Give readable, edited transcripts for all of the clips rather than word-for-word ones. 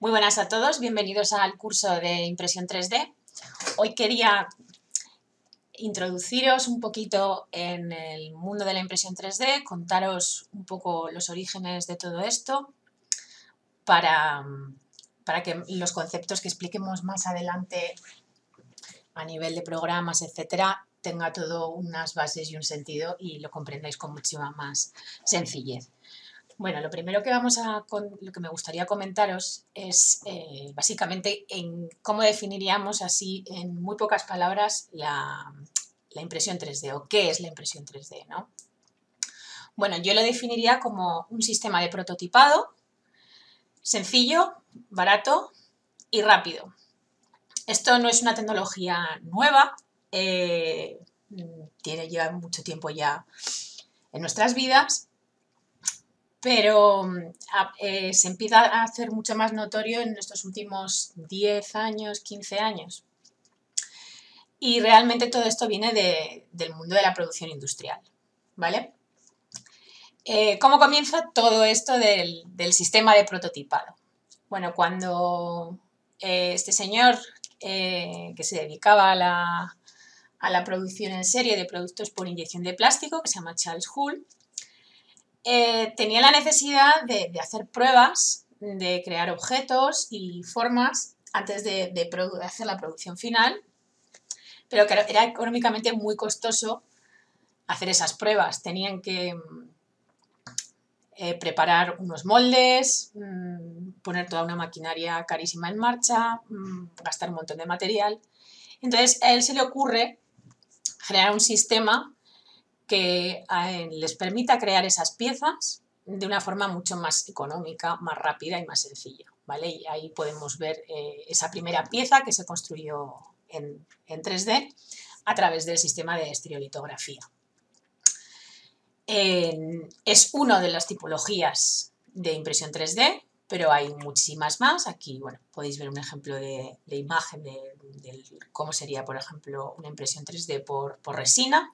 Muy buenas a todos, bienvenidos al curso de impresión 3D. Hoy quería introduciros un poquito en el mundo de la impresión 3D, contaros un poco los orígenes de todo esto para que los conceptos que expliquemos más adelante a nivel de programas, etcétera, tenga todo unas bases y un sentido y lo comprendáis con muchísima más sencillez. Bueno, lo primero lo que me gustaría comentaros es básicamente en cómo definiríamos así en muy pocas palabras la impresión 3D o qué es la impresión 3D, ¿no? Bueno, yo lo definiría como un sistema de prototipado sencillo, barato y rápido. Esto no es una tecnología nueva, lleva mucho tiempo ya en nuestras vidas, pero se empieza a hacer mucho más notorio en estos últimos 10 años, 15 años. Y realmente todo esto viene del mundo de la producción industrial, ¿vale? ¿Cómo comienza todo esto del sistema de prototipado? Bueno, cuando este señor que se dedicaba a la producción en serie de productos por inyección de plástico, que se llama Charles Hull, tenía la necesidad de hacer pruebas, de crear objetos y formas antes de hacer la producción final, pero que era económicamente muy costoso hacer esas pruebas. Tenían que preparar unos moldes, poner toda una maquinaria carísima en marcha, gastar un montón de material. Entonces a él se le ocurre generar un sistema que les permita crear esas piezas de una forma mucho más económica, más rápida y más sencilla, ¿vale? Y ahí podemos ver esa primera pieza que se construyó en 3D a través del sistema de estereolitografía. Es una de las tipologías de impresión 3D, pero hay muchísimas más. Aquí, bueno, podéis ver un ejemplo de imagen de cómo sería, por ejemplo, una impresión 3D por resina.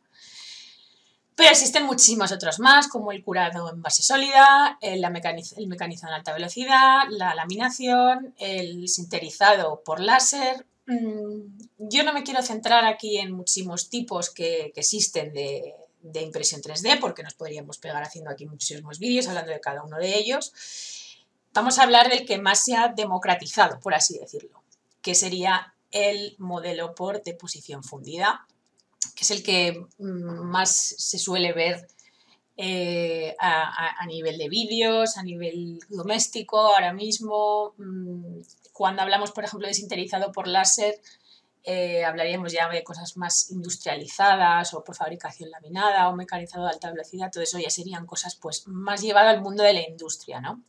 Pero existen muchísimas otras más, como el curado en base sólida, el mecanizado en alta velocidad, la laminación, el sinterizado por láser. Yo no me quiero centrar aquí en muchísimos tipos que existen de impresión 3D, porque nos podríamos pegar haciendo aquí muchísimos vídeos hablando de cada uno de ellos. Vamos a hablar del que más se ha democratizado, por así decirlo, que sería el modelo por deposición fundida, que es el que más se suele ver a nivel de vídeos, a nivel doméstico ahora mismo. Cuando hablamos, por ejemplo, de sinterizado por láser, hablaríamos ya de cosas más industrializadas o por fabricación laminada o mecanizado de alta velocidad. Todo eso ya serían cosas pues más llevadas al mundo de la industria, ¿no?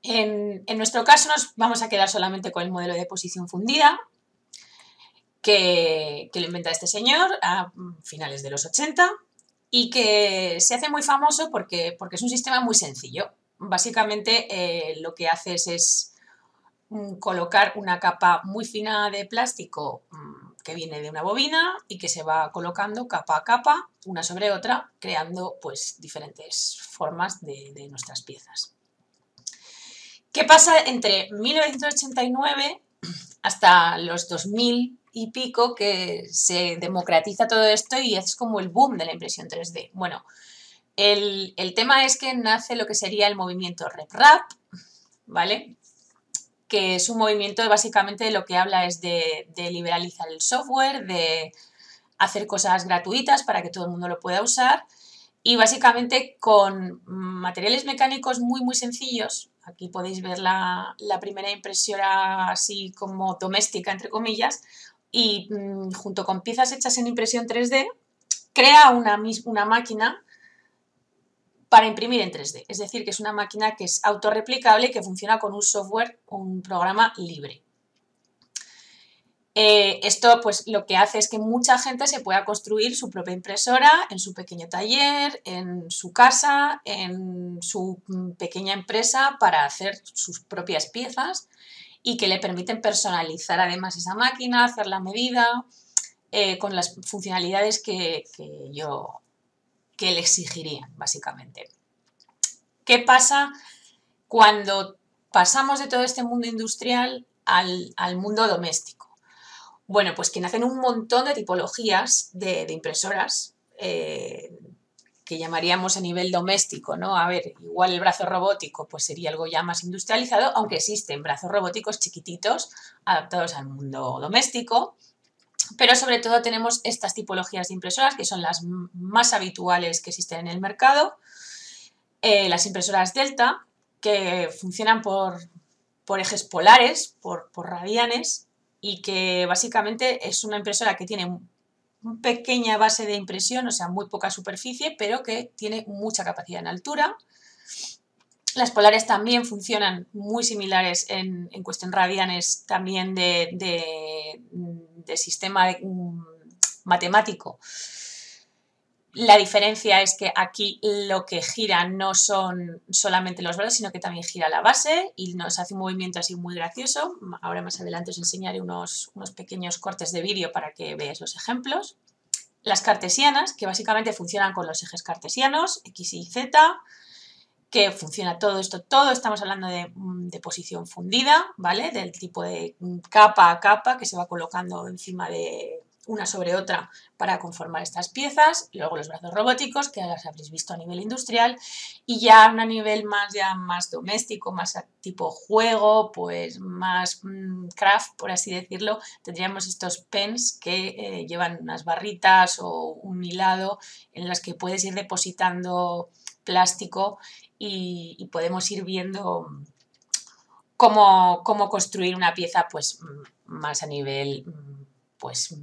En nuestro caso nos vamos a quedar solamente con el modelo de deposición fundida, que lo inventa este señor a finales de los 80 y que se hace muy famoso porque es un sistema muy sencillo. Básicamente lo que haces es colocar una capa muy fina de plástico que viene de una bobina y que se va colocando capa a capa, una sobre otra, creando pues diferentes formas de nuestras piezas. ¿Qué pasa entre 1989 hasta los 2000 y pico que se democratiza todo esto y es como el boom de la impresión 3D? Bueno, el tema es que nace lo que sería el movimiento RepRap, ¿vale? Que es un movimiento básicamente lo que habla es de liberalizar el software, de hacer cosas gratuitas para que todo el mundo lo pueda usar y básicamente con materiales mecánicos muy sencillos. Aquí podéis ver la primera impresora así como doméstica, entre comillas, y junto con piezas hechas en impresión 3D, crea una máquina para imprimir en 3D. Es decir, que es una máquina que es autorreplicable y que funciona con un software, un programa libre. Esto pues lo que hace es que mucha gente se pueda construir su propia impresora en su pequeño taller, en su casa, en su pequeña empresa para hacer sus propias piezas y que le permiten personalizar además esa máquina, hacer la medida con las funcionalidades que le exigirían básicamente. ¿Qué pasa cuando pasamos de todo este mundo industrial al mundo doméstico. Bueno, pues que nacen un montón de tipologías de impresoras que llamaríamos a nivel doméstico, ¿no? A ver, igual el brazo robótico pues sería algo ya más industrializado, aunque existen brazos robóticos chiquititos adaptados al mundo doméstico, pero sobre todo tenemos estas tipologías de impresoras que son las más habituales que existen en el mercado, las impresoras Delta, que funcionan por ejes polares, por radianes, y que básicamente es una impresora que tiene una pequeña base de impresión, o sea, muy poca superficie, pero que tiene mucha capacidad en altura. Las polares también funcionan muy similares en cuestión radianes, también de sistema matemático. La diferencia es que aquí lo que gira no son solamente los brazos, sino que también gira la base y nos hace un movimiento así muy gracioso. Ahora más adelante os enseñaré unos pequeños cortes de vídeo para que veáis los ejemplos. Las cartesianas, que básicamente funcionan con los ejes cartesianos, X y Z, que funciona todo esto, estamos hablando de posición fundida, ¿vale? Del tipo de capa a capa que se va colocando encima de una sobre otra para conformar estas piezas. Luego los brazos robóticos, que ya los habréis visto a nivel industrial, y ya a un nivel más doméstico, más tipo juego, pues más craft, por así decirlo, tendríamos estos pens que llevan unas barritas o un hilado en las que puedes ir depositando plástico y podemos ir viendo cómo construir una pieza pues más a nivel pues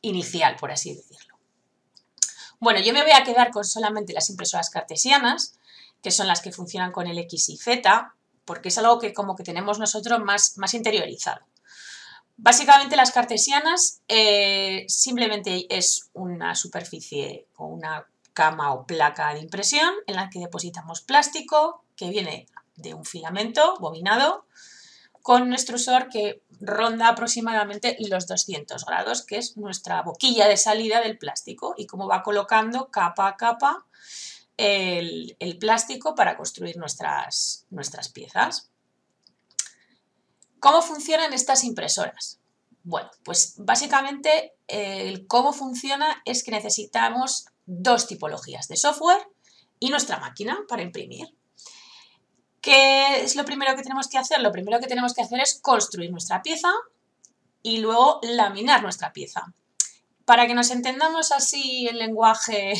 inicial, por así decirlo. Bueno, yo me voy a quedar con solamente las impresoras cartesianas, que son las que funcionan con el X y Z, porque es algo que como que tenemos nosotros más interiorizado. Básicamente las cartesianas simplemente es una superficie o una cama o placa de impresión en la que depositamos plástico que viene de un filamento bobinado con un extrusor que ronda aproximadamente los 200 grados, que es nuestra boquilla de salida del plástico, y cómo va colocando capa a capa el plástico para construir nuestras piezas. ¿Cómo funcionan estas impresoras? Bueno, pues básicamente cómo funciona es que necesitamos dos tipologías de software y nuestra máquina para imprimir. ¿Qué es lo primero que tenemos que hacer? Lo primero que tenemos que hacer es construir nuestra pieza y luego laminar nuestra pieza. Para que nos entendamos así en lenguaje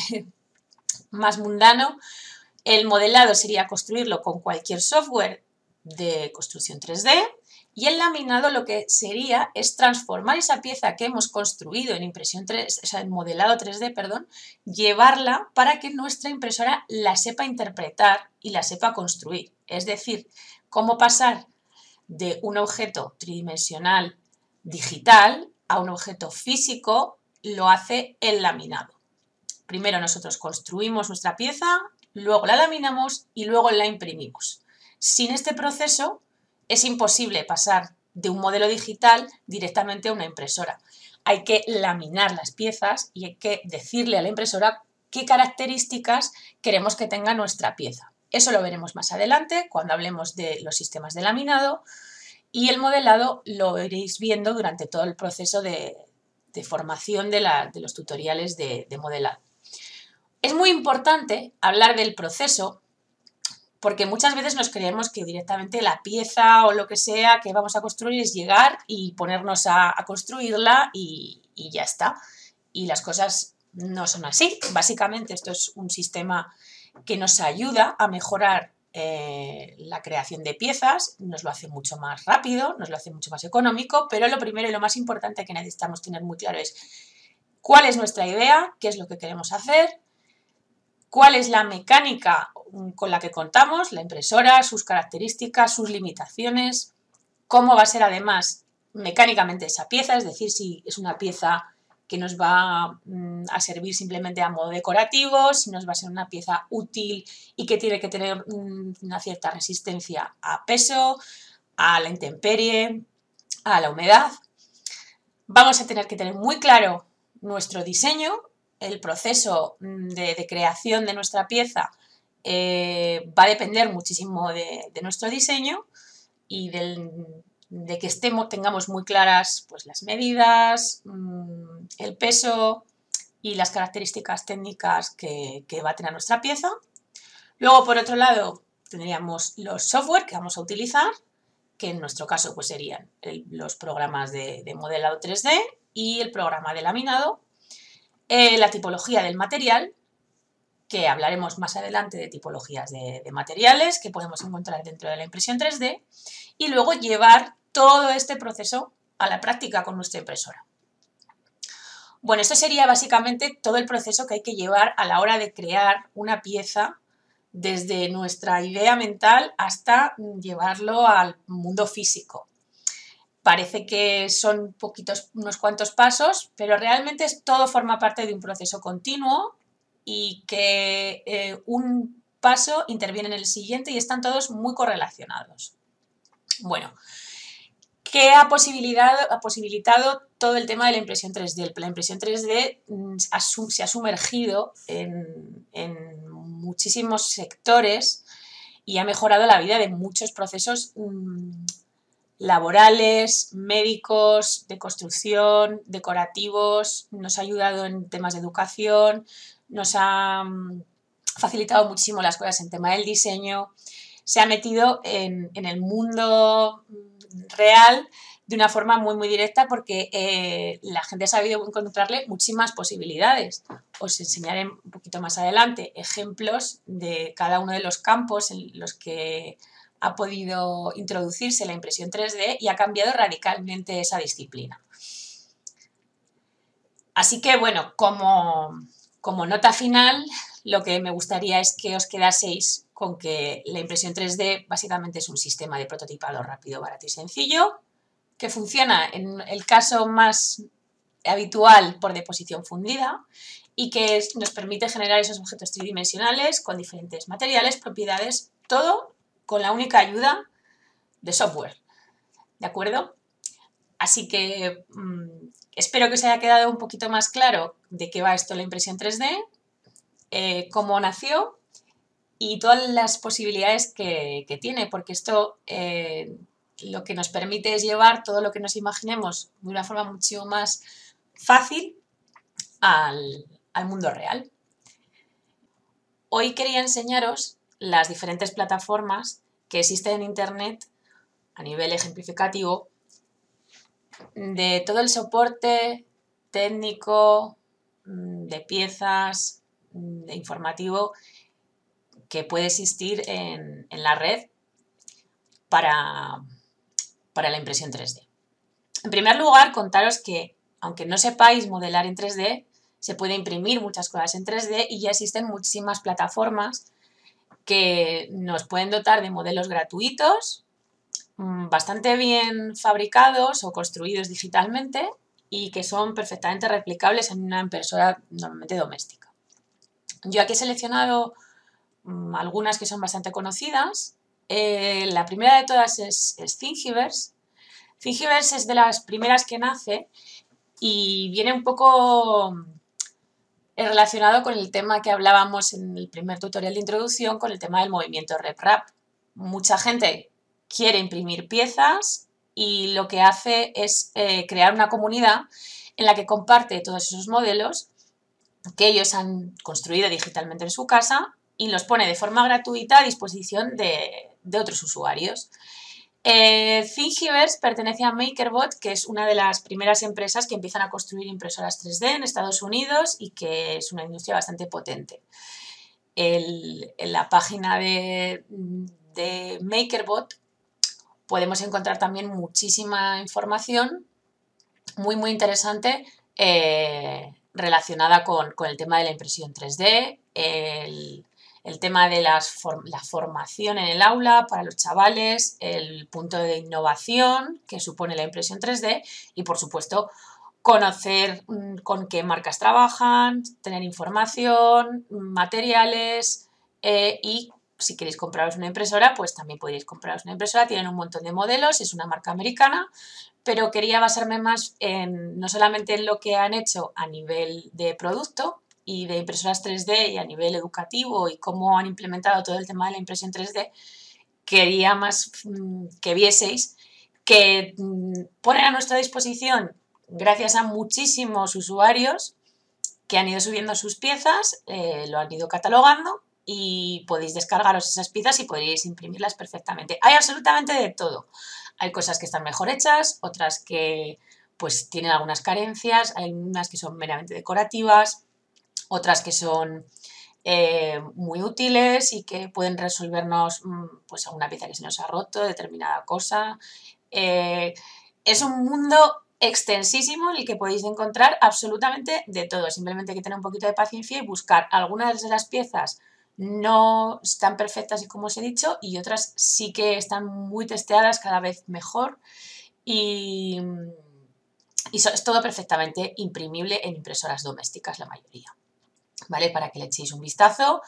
más mundano, el modelado sería construirlo con cualquier software de construcción 3D y el laminado lo que sería es transformar esa pieza que hemos construido en impresión 3, o sea, en modelado 3D, perdón, llevarla para que nuestra impresora la sepa interpretar y la sepa construir. Es decir, cómo pasar de un objeto tridimensional digital a un objeto físico lo hace el laminado. Primero nosotros construimos nuestra pieza, luego la laminamos y luego la imprimimos. Sin este proceso es imposible pasar de un modelo digital directamente a una impresora. Hay que laminar las piezas y hay que decirle a la impresora qué características queremos que tenga nuestra pieza. Eso lo veremos más adelante cuando hablemos de los sistemas de laminado, y el modelado lo iréis viendo durante todo el proceso de formación de los tutoriales de modelado. Es muy importante hablar del proceso porque muchas veces nos creemos que directamente la pieza o lo que sea que vamos a construir es llegar y ponernos a construirla y ya está. Y las cosas no son así. Básicamente esto es un sistema que nos ayuda a mejorar la creación de piezas, nos lo hace mucho más rápido, nos lo hace mucho más económico, pero lo primero y lo más importante que necesitamos tener muy claro es cuál es nuestra idea, qué es lo que queremos hacer, cuál es la mecánica con la que contamos, la impresora, sus características, sus limitaciones, cómo va a ser además mecánicamente esa pieza, es decir, si es una pieza que nos va a servir simplemente a modo decorativo, si nos va a ser una pieza útil y que tiene que tener una cierta resistencia a peso, a la intemperie, a la humedad. Vamos a tener que tener muy claro nuestro diseño, el proceso de creación de nuestra pieza va a depender muchísimo de nuestro diseño, de que tengamos muy claras pues, las medidas, el peso y las características técnicas que va a tener nuestra pieza. Luego, por otro lado, tendríamos los software que vamos a utilizar, que en nuestro caso pues, serían los programas de modelado 3D y el programa de laminado, la tipología del material, que hablaremos más adelante de tipologías de materiales que podemos encontrar dentro de la impresión 3D, y luego llevar todo este proceso a la práctica con nuestra impresora. Bueno, esto sería básicamente todo el proceso que hay que llevar a la hora de crear una pieza, desde nuestra idea mental hasta llevarlo al mundo físico. Parece que son unos cuantos pasos, pero realmente todo forma parte de un proceso continuo y que un paso interviene en el siguiente y están todos muy correlacionados. Bueno, ¿qué ha posibilitado todo el tema de la impresión 3D? La impresión 3D se ha sumergido en muchísimos sectores y ha mejorado la vida de muchos procesos laborales, médicos, de construcción, decorativos, nos ha ayudado en temas de educación, nos ha facilitado muchísimo las cosas en tema del diseño, se ha metido en el mundo real de una forma muy, muy directa porque la gente ha sabido encontrarle muchísimas posibilidades. Os enseñaré un poquito más adelante ejemplos de cada uno de los campos en los que ha podido introducirse la impresión 3D y ha cambiado radicalmente esa disciplina. Así que, bueno, como nota final, lo que me gustaría es que os quedaseis con que la impresión 3D básicamente es un sistema de prototipado rápido, barato y sencillo, que funciona en el caso más habitual por deposición fundida y que nos permite generar esos objetos tridimensionales con diferentes materiales, propiedades, todo con la única ayuda de software, ¿de acuerdo? Así que espero que os haya quedado un poquito más claro de qué va esto la impresión 3D, cómo nació y todas las posibilidades que tiene, porque esto lo que nos permite es llevar todo lo que nos imaginemos de una forma mucho más fácil al mundo real. Hoy quería enseñaros las diferentes plataformas que existen en Internet a nivel ejemplificativo de todo el soporte técnico, de piezas, de informativo que puede existir en la red para la impresión 3D. En primer lugar, contaros que, aunque no sepáis modelar en 3D, se puede imprimir muchas cosas en 3D y ya existen muchísimas plataformas que nos pueden dotar de modelos gratuitos, bastante bien fabricados o construidos digitalmente y que son perfectamente replicables en una impresora normalmente doméstica. Yo aquí he seleccionado algunas que son bastante conocidas. La primera de todas es Thingiverse. Thingiverse es de las primeras que nace y viene un poco relacionado con el tema que hablábamos en el primer tutorial de introducción, con el tema del movimiento RepRap. Mucha gente quiere imprimir piezas y lo que hace es crear una comunidad en la que comparte todos esos modelos que ellos han construido digitalmente en su casa y los pone de forma gratuita a disposición de otros usuarios. Thingiverse pertenece a MakerBot, que es una de las primeras empresas que empiezan a construir impresoras 3D en Estados Unidos y que es una industria bastante potente. En la página de MakerBot podemos encontrar también muchísima información muy, muy interesante relacionada con el tema de la impresión 3D, el tema de la formación en el aula para los chavales, el punto de innovación que supone la impresión 3D y, por supuesto, conocer con qué marcas trabajan, tener información, materiales y si queréis compraros una impresora, pues también podéis compraros una impresora. Tienen un montón de modelos, es una marca americana, pero quería basarme más no solamente en lo que han hecho a nivel de producto y de impresoras 3D y a nivel educativo y cómo han implementado todo el tema de la impresión 3D, quería más que vieseis que ponen a nuestra disposición, gracias a muchísimos usuarios que han ido subiendo sus piezas, lo han ido catalogando y podéis descargaros esas piezas y podréis imprimirlas perfectamente. Hay absolutamente de todo. Hay cosas que están mejor hechas, otras que pues tienen algunas carencias, hay unas que son meramente decorativas, otras que son muy útiles y que pueden resolvernos pues alguna pieza que se nos ha roto, determinada cosa. Es un mundo extensísimo en el que podéis encontrar absolutamente de todo. Simplemente hay que tener un poquito de paciencia y buscar algunas de las piezas no están perfectas y como os he dicho, y otras sí que están muy testeadas, cada vez mejor y es todo perfectamente imprimible en impresoras domésticas, la mayoría. ¿Vale? Para que le echéis un vistazo.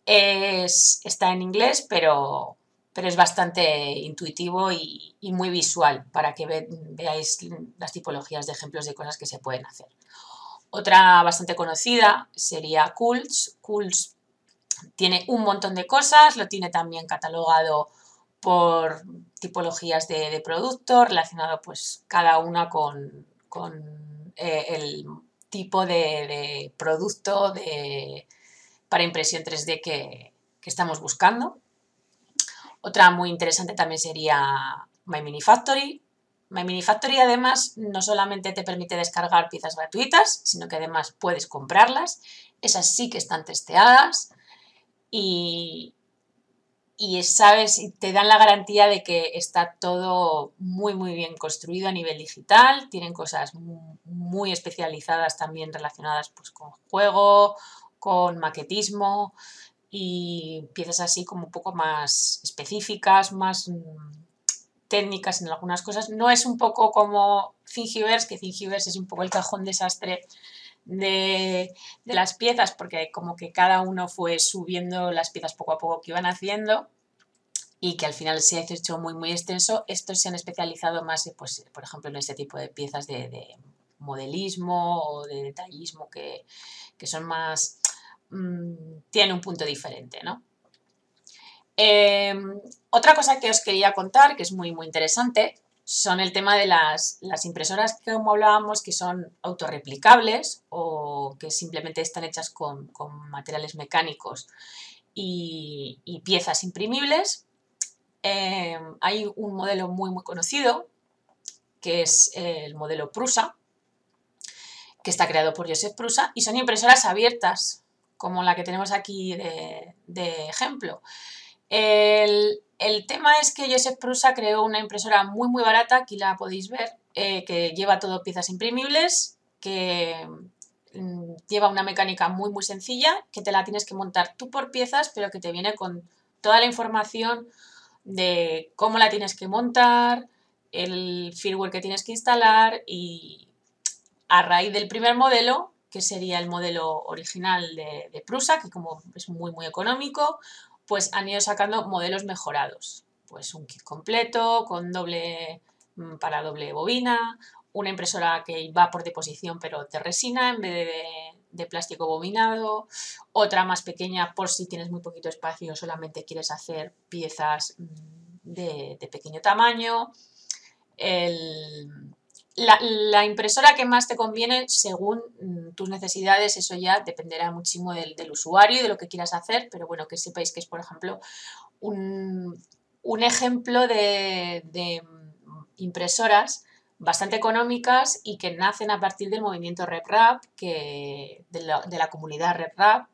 Está en inglés, pero es bastante intuitivo y muy visual para que veáis las tipologías de ejemplos de cosas que se pueden hacer. Otra bastante conocida sería Cools. Cools tiene un montón de cosas, lo tiene también catalogado por tipologías de producto, relacionado pues cada una con el tipo de producto para impresión 3D que estamos buscando. Otra muy interesante también sería My Mini Factory. My Mini Factory además no solamente te permite descargar piezas gratuitas, sino que además puedes comprarlas. Esas sí que están testeadas y sabes, te dan la garantía de que está todo muy muy bien construido a nivel digital, tienen cosas muy especializadas también relacionadas pues con juego, con maquetismo y piezas así como un poco más específicas, más técnicas en algunas cosas. No es un poco como Thingiverse, que Thingiverse es un poco el cajón desastre de las piezas, porque como que cada uno fue subiendo las piezas poco a poco que iban haciendo y que al final se ha hecho muy muy extenso. Estos se han especializado más, pues, por ejemplo, en este tipo de piezas de modelismo o de detallismo que son más... tienen un punto diferente, ¿no? Otra cosa que os quería contar, que es muy muy interesante, son el tema de las impresoras que como hablábamos, que son autorreplicables o que simplemente están hechas con materiales mecánicos y piezas imprimibles. Hay un modelo muy muy conocido, que es el modelo Prusa, que está creado por Josep Prusa, y son impresoras abiertas, como la que tenemos aquí de ejemplo. El tema es que Josep Prusa creó una impresora muy muy barata, aquí la podéis ver, que lleva todo piezas imprimibles, que lleva una mecánica muy muy sencilla, que te la tienes que montar tú por piezas, pero que te viene con toda la información de cómo la tienes que montar, el firmware que tienes que instalar y a raíz del primer modelo, que sería el modelo original de Prusa, que como es muy muy económico, pues han ido sacando modelos mejorados. Pues un kit completo con para doble bobina, una impresora que va por deposición pero de resina en vez de plástico bobinado, otra más pequeña por si tienes muy poquito espacio, solamente quieres hacer piezas de pequeño tamaño. La impresora que más te conviene según tus necesidades, eso ya dependerá muchísimo del usuario y de lo que quieras hacer, pero bueno, que sepáis que es, por ejemplo, un ejemplo de impresoras bastante económicas y que nacen a partir del movimiento RepRap, de la comunidad RepRap,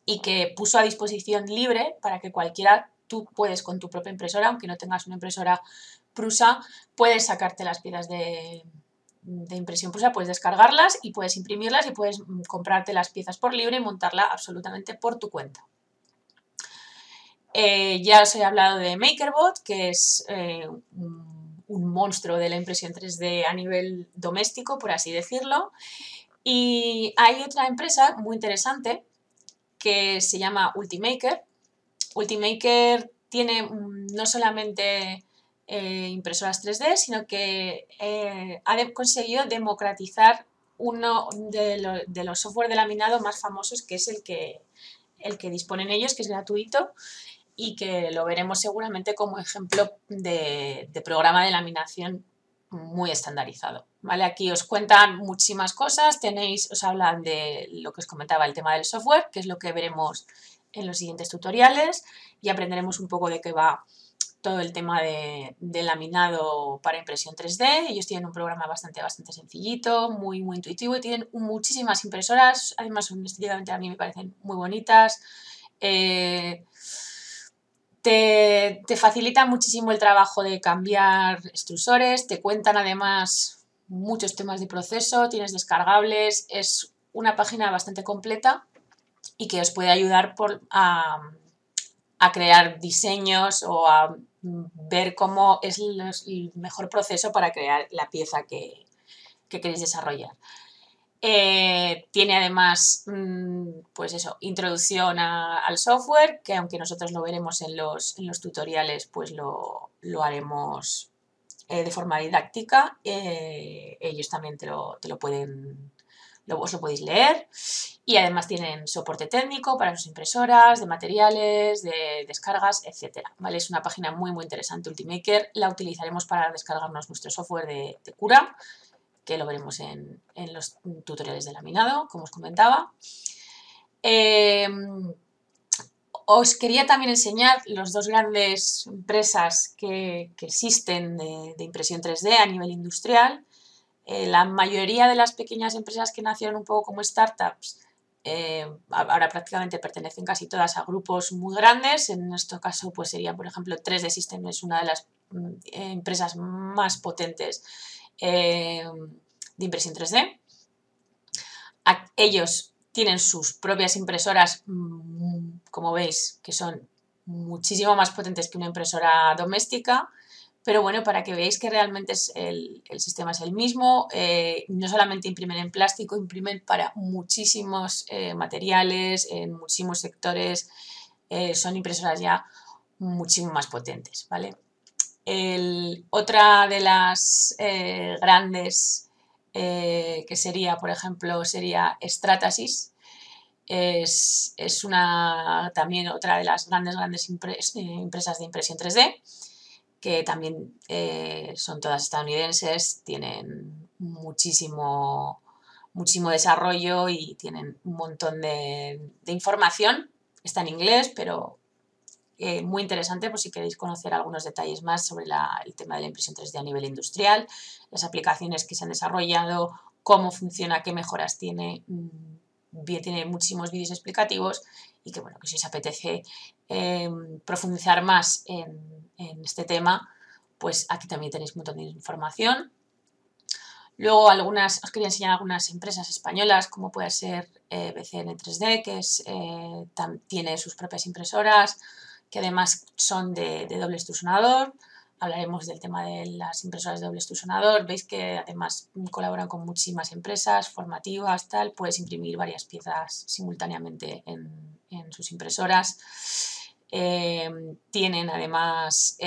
y que puso a disposición libre para que cualquiera, tú puedes con tu propia impresora, aunque no tengas una impresora Prusa, puedes sacarte las piezas de impresión Prusa, puedes descargarlas y puedes imprimirlas y puedes comprarte las piezas por libre y montarla absolutamente por tu cuenta. Ya os he hablado de MakerBot, que es un monstruo de la impresión 3D a nivel doméstico, por así decirlo. Y hay otra empresa muy interesante que se llama Ultimaker. Ultimaker tiene no solamente impresoras 3D, sino que ha conseguido democratizar uno de los software de laminado más famosos, que es el que disponen ellos, que es gratuito, y que lo veremos seguramente como ejemplo de programa de laminación muy estandarizado, ¿vale? Aquí os cuentan muchísimas cosas, os hablan de lo que os comentaba, el tema del software, que es lo que veremos en los siguientes tutoriales, y aprenderemos un poco de qué va todo el tema de laminado para impresión 3D. Ellos tienen un programa bastante sencillito, muy intuitivo, y tienen muchísimas impresoras, además estéticamente a mí me parecen muy bonitas. Te facilita muchísimo el trabajo de cambiar extrusores, te cuentan además muchos temas de proceso, tienes descargables, es una página bastante completa y que os puede ayudar a crear diseños o a ver cómo es el mejor proceso para crear la pieza que queréis desarrollar. Tiene además, pues eso, introducción al software, que aunque nosotros lo veremos en los tutoriales, pues lo haremos de forma didáctica. Ellos también os lo podéis leer. Y además tienen soporte técnico para sus impresoras, de materiales, de descargas, etc. ¿Vale? Es una página muy interesante, Ultimaker. La utilizaremos para descargarnos nuestro software de Cura, que lo veremos en los tutoriales de laminado, como os comentaba. Os quería también enseñar las dos grandes empresas que existen de impresión 3D a nivel industrial. La mayoría de las pequeñas empresas que nacieron un poco como startups, ahora prácticamente pertenecen casi todas a grupos muy grandes. En este caso, pues sería, por ejemplo, 3D Systems, una de las empresas más potentes de impresión 3D. Ellos tienen sus propias impresoras, como veis, que son muchísimo más potentes que una impresora doméstica, pero bueno, para que veáis que realmente el sistema es el mismo. No solamente imprimen en plástico, imprimen para muchísimos materiales, en muchísimos sectores. Son impresoras ya muchísimo más potentes, ¿vale? Otra de las grandes que sería, por ejemplo, sería Stratasys. Es también otra de las grandes empresas de impresión 3D, que también son todas estadounidenses, tienen muchísimo desarrollo y tienen un montón de información. Está en inglés, pero muy interesante por si queréis conocer algunos detalles más sobre el tema de la impresión 3D a nivel industrial, las aplicaciones que se han desarrollado, cómo funciona, qué mejoras tiene. Tiene muchísimos vídeos explicativos y que, bueno, que si os apetece profundizar más en este tema, pues aquí también tenéis un montón de información. Luego os quería enseñar algunas empresas españolas, como puede ser BCN 3D, que tiene sus propias impresoras, que además son de doble extrusionador. Hablaremos del tema de las impresoras de doble extrusionador. Veis que además colaboran con muchísimas empresas formativas, tal. Puedes imprimir varias piezas simultáneamente en sus impresoras. Tienen además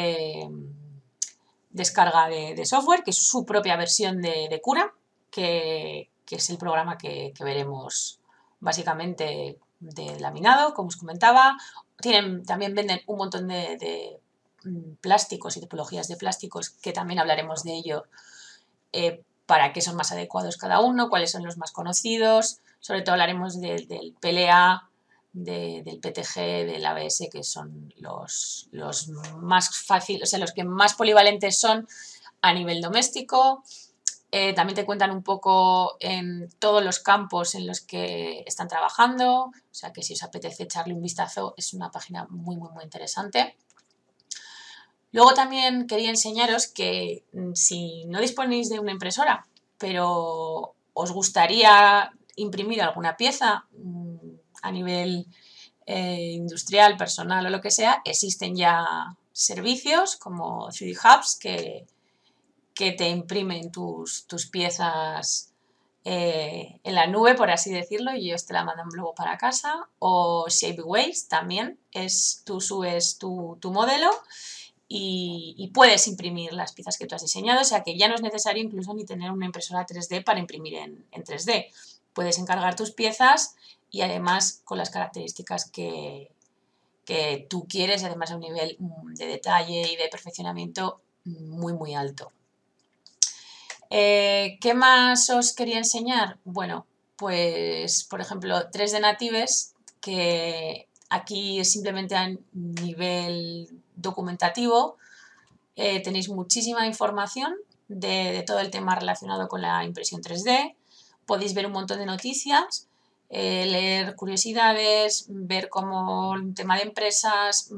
descarga de software, que es su propia versión de Cura, que es el programa que veremos básicamente de laminado, como os comentaba. También venden un montón de plásticos y tipologías de plásticos, que también hablaremos de ello, para qué son más adecuados cada uno, cuáles son los más conocidos. Sobre todo hablaremos del PLA, del PTG, del ABS, que son los más fáciles, o sea, los que más polivalentes son a nivel doméstico. También te cuentan un poco en todos los campos en los que están trabajando, o sea que si os apetece echarle un vistazo, es una página muy interesante. Luego también quería enseñaros que si no disponéis de una impresora, pero os gustaría imprimir alguna pieza a nivel industrial, personal o lo que sea, existen ya servicios como 3D Hubs que te imprimen tus piezas en la nube, por así decirlo, y ellos te la mandan luego para casa. O Shapeways también, tú subes tu modelo y puedes imprimir las piezas que tú has diseñado, o sea que ya no es necesario incluso ni tener una impresora 3D para imprimir en 3D. Puedes encargar tus piezas y además con las características que que tú quieres y además a un nivel de detalle y de perfeccionamiento muy, muy alto. ¿Qué más os quería enseñar? Bueno, pues por ejemplo 3D Natives, que aquí es simplemente a nivel documentativo. Tenéis muchísima información de todo el tema relacionado con la impresión 3D. Podéis ver un montón de noticias, leer curiosidades, ver cómo el tema de empresas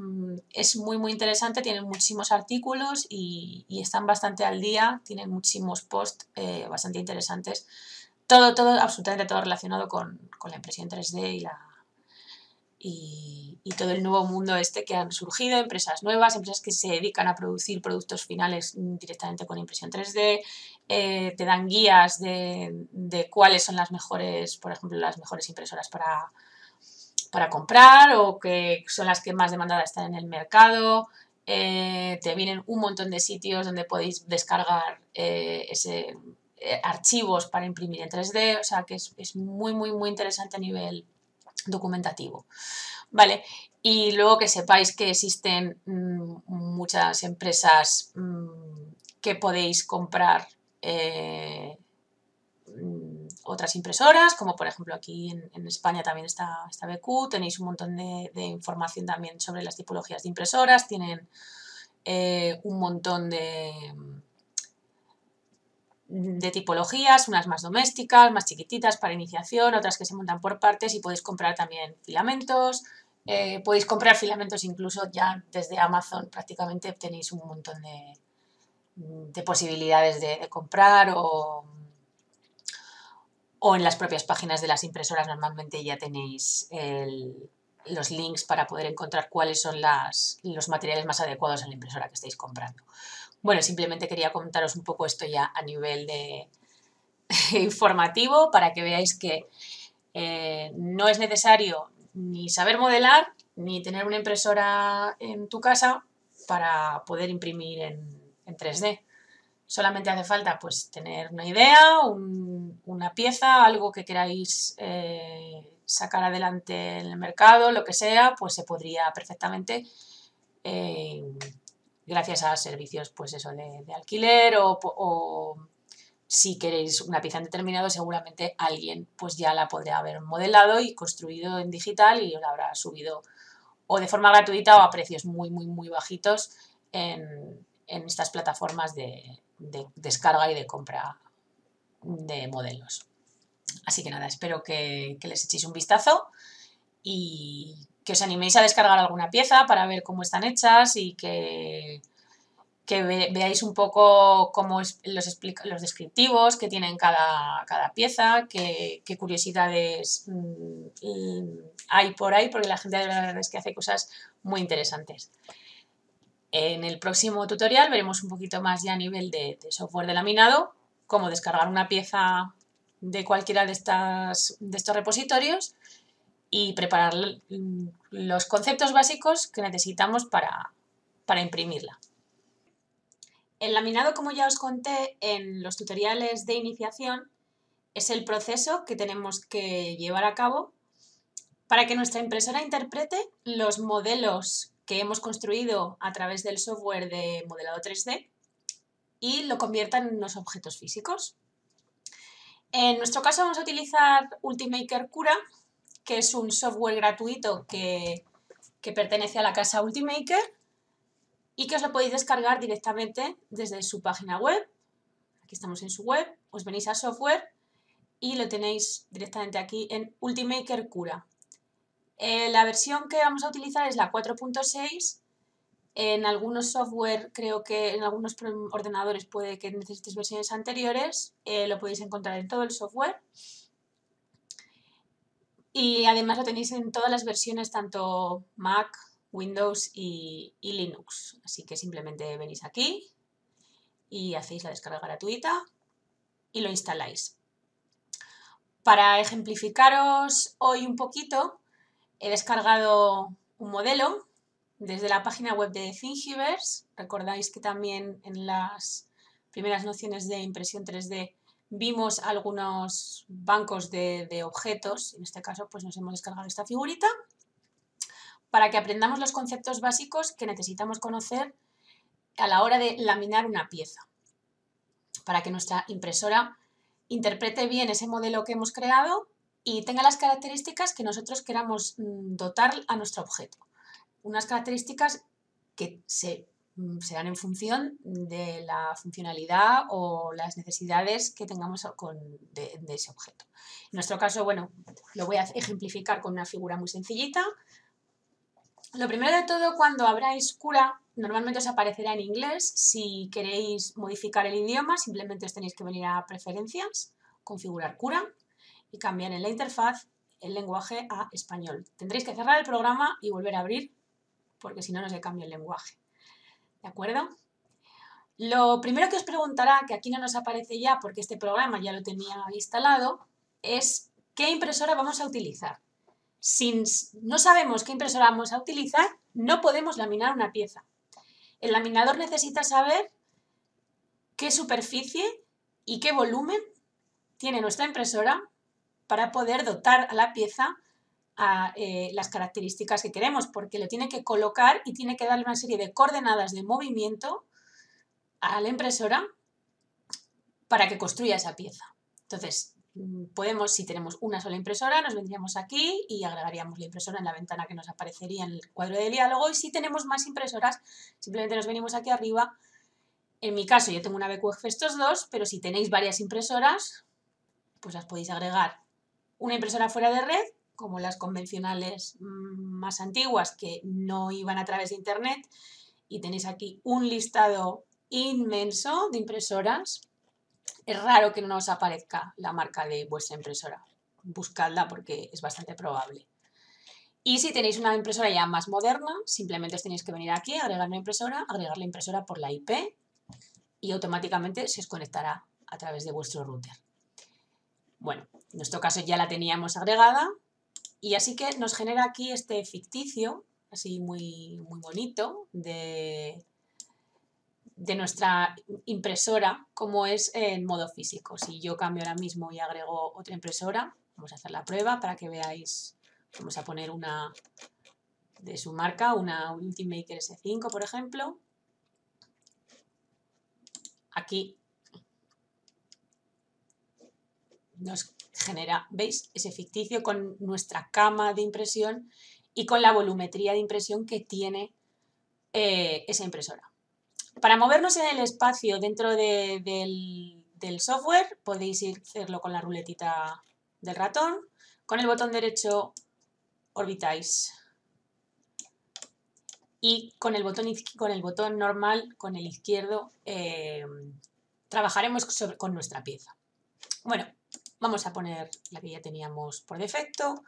es muy muy interesante, tienen muchísimos artículos y están bastante al día, tienen muchísimos posts bastante interesantes. Todo, absolutamente todo relacionado con la impresión 3D y todo el nuevo mundo este que han surgido, empresas nuevas, empresas que se dedican a producir productos finales directamente con impresión 3D, te dan guías de cuáles son las mejores, por ejemplo, las mejores impresoras para comprar o que son las que más demandadas están en el mercado. Te vienen un montón de sitios donde podéis descargar archivos para imprimir en 3D, o sea que es muy, muy, muy interesante a nivel documentativo. Vale, y luego que sepáis que existen muchas empresas que podéis comprar otras impresoras, como por ejemplo aquí en España también está BQ, tenéis un montón de información también sobre las tipologías de impresoras, tienen un montón de tipologías, unas más domésticas, más chiquititas para iniciación, otras que se montan por partes y podéis comprar también filamentos. Podéis comprar filamentos incluso ya desde Amazon, prácticamente tenéis un montón de posibilidades de comprar o en las propias páginas de las impresoras normalmente ya tenéis los links para poder encontrar cuáles son los materiales más adecuados a la impresora que estáis comprando. Bueno, simplemente quería comentaros un poco esto ya a nivel de informativo para que veáis que no es necesario ni saber modelar ni tener una impresora en tu casa para poder imprimir en 3D. Solamente hace falta pues tener una idea, una pieza, algo que queráis sacar adelante en el mercado, lo que sea, pues se podría perfectamente gracias a servicios pues eso de alquiler o si queréis una pieza en determinado, seguramente alguien pues ya la podría haber modelado y construido en digital y la habrá subido o de forma gratuita o a precios muy, muy, muy bajitos en estas plataformas de descarga y de compra de modelos. Así que nada, espero que les echéis un vistazo y que os animéis a descargar alguna pieza para ver cómo están hechas y que veáis un poco cómo los descriptivos que tienen cada pieza, qué curiosidades hay por ahí, porque la gente la verdad es que hace cosas muy interesantes. En el próximo tutorial veremos un poquito más ya a nivel de software de laminado, cómo descargar una pieza de cualquiera de estos repositorios y preparar los conceptos básicos que necesitamos para imprimirla. El laminado, como ya os conté en los tutoriales de iniciación, es el proceso que tenemos que llevar a cabo para que nuestra impresora interprete los modelos que hemos construido a través del software de modelado 3D y lo convierta en unos objetos físicos. En nuestro caso vamos a utilizar Ultimaker Cura, que es un software gratuito que pertenece a la casa Ultimaker y que os lo podéis descargar directamente desde su página web. Aquí estamos en su web, os venís a software y lo tenéis directamente aquí en Ultimaker Cura. La versión que vamos a utilizar es la 4.6. En algunos software, creo que en algunos ordenadores puede que necesitéis versiones anteriores. Lo podéis encontrar en todo el software. Y además lo tenéis en todas las versiones, tanto Mac, Windows y Linux. Así que simplemente venís aquí y hacéis la descarga gratuita y lo instaláis. Para ejemplificaros hoy un poquito, he descargado un modelo desde la página web de Thingiverse. Recordáis que también en las primeras nociones de impresión 3D vimos algunos bancos de objetos. En este caso pues nos hemos descargado esta figurita. para que aprendamos los conceptos básicos que necesitamos conocer a la hora de laminar una pieza, para que nuestra impresora interprete bien ese modelo que hemos creado y tenga las características que nosotros queramos dotar a nuestro objeto. Unas características que se dan en función de la funcionalidad o las necesidades que tengamos de ese objeto. En nuestro caso, bueno, lo voy a ejemplificar con una figura muy sencillita. Lo primero de todo, cuando abráis Cura, normalmente os aparecerá en inglés. Si queréis modificar el idioma, simplemente os tenéis que venir a Preferencias, configurar Cura y cambiar en la interfaz el lenguaje a español. Tendréis que cerrar el programa y volver a abrir, porque si no, no se cambia el lenguaje. ¿De acuerdo? Lo primero que os preguntará, que aquí no nos aparece ya porque este programa ya lo tenía instalado, es ¿qué impresora vamos a utilizar? Si no sabemos qué impresora vamos a utilizar, no podemos laminar una pieza. El laminador necesita saber qué superficie y qué volumen tiene nuestra impresora para poder dotar a la pieza a las características que queremos, porque le tiene que colocar y tiene que darle una serie de coordenadas de movimiento a la impresora para que construya esa pieza. Entonces, podemos, si tenemos una sola impresora, nos vendríamos aquí y agregaríamos la impresora en la ventana que nos aparecería en el cuadro de diálogo, y si tenemos más impresoras, simplemente nos venimos aquí arriba. En mi caso, yo tengo una BQG Festos 2, pero si tenéis varias impresoras, pues las podéis agregar. Una impresora fuera de red, como las convencionales más antiguas que no iban a través de internet, y tenéis aquí un listado inmenso de impresoras. Es raro que no os aparezca la marca de vuestra impresora. Buscadla porque es bastante probable. Y si tenéis una impresora ya más moderna, simplemente os tenéis que venir aquí, agregar una impresora, agregar la impresora por la IP y automáticamente se os conectará a través de vuestro router. Bueno, en nuestro caso ya la teníamos agregada y así que nos genera aquí este ficticio, así muy bonito, de nuestra impresora, como es en modo físico. Si yo cambio ahora mismo y agrego otra impresora, vamos a hacer la prueba para que veáis. Vamos a poner una de su marca, una Ultimaker S5, por ejemplo. Aquí nos genera, ¿veis? Ese ficticio con nuestra cama de impresión y con la volumetría de impresión que tiene esa impresora. Para movernos en el espacio dentro del software podéis hacerlo con la ruletita del ratón. Con el botón derecho orbitáis y con el botón normal, con el izquierdo, trabajaremos con nuestra pieza. Bueno, vamos a poner la que ya teníamos por defecto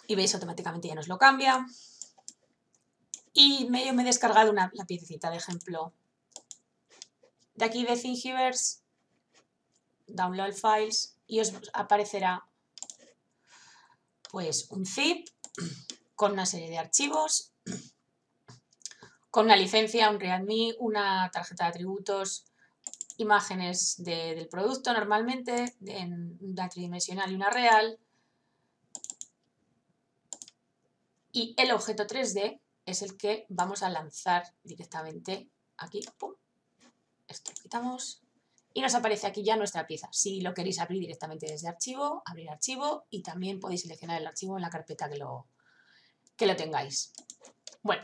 y veis, automáticamente ya nos lo cambia. Y yo me he descargado la piececita de ejemplo de aquí de Thingiverse, Download Files, y os aparecerá pues un zip con una serie de archivos, con una licencia, un README, una tarjeta de atributos, imágenes del producto normalmente, en una tridimensional y una real, y el objeto 3D es el que vamos a lanzar directamente aquí. ¡Pum! Esto lo quitamos y nos aparece aquí ya nuestra pieza. Si lo queréis abrir directamente desde archivo, abrir archivo, y también podéis seleccionar el archivo en la carpeta que lo tengáis. Bueno,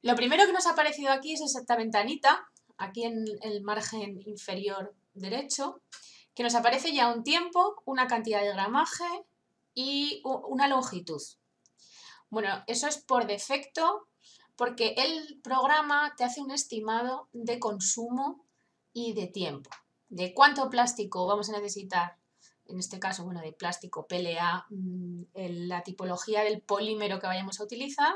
lo primero que nos ha aparecido aquí es esta ventanita, aquí en el margen inferior derecho, que nos aparece ya un tiempo, una cantidad de gramaje y una longitud. Bueno, eso es por defecto porque el programa te hace un estimado de consumo y de tiempo, de cuánto plástico vamos a necesitar, en este caso, bueno, de plástico PLA, la tipología del polímero que vayamos a utilizar.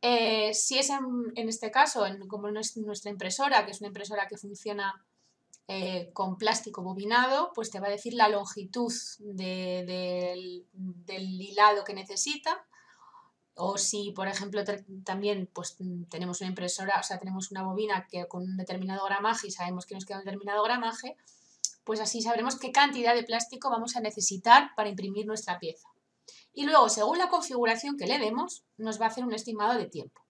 Si es en este caso, como nuestra impresora, que es una impresora que funciona con plástico bobinado, pues te va a decir la longitud del hilado que necesita. O si, por ejemplo, también pues, tenemos una impresora, o sea, tenemos una bobina que con un determinado gramaje y sabemos que nos queda un determinado gramaje, pues así sabremos qué cantidad de plástico vamos a necesitar para imprimir nuestra pieza. Y luego, según la configuración que le demos, nos va a hacer un estimado de tiempo.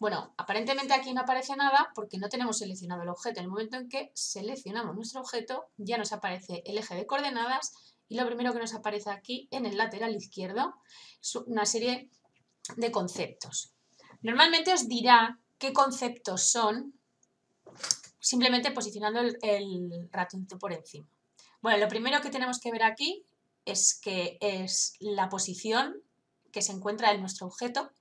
Bueno, aparentemente aquí no aparece nada porque no tenemos seleccionado el objeto. En el momento en que seleccionamos nuestro objeto, ya nos aparece el eje de coordenadas y lo primero que nos aparece aquí en el lateral izquierdo es una serie de conceptos. Normalmente os dirá qué conceptos son simplemente posicionando el ratoncito por encima. Bueno, lo primero que tenemos que ver aquí es que es la posición que se encuentra en nuestro objeto,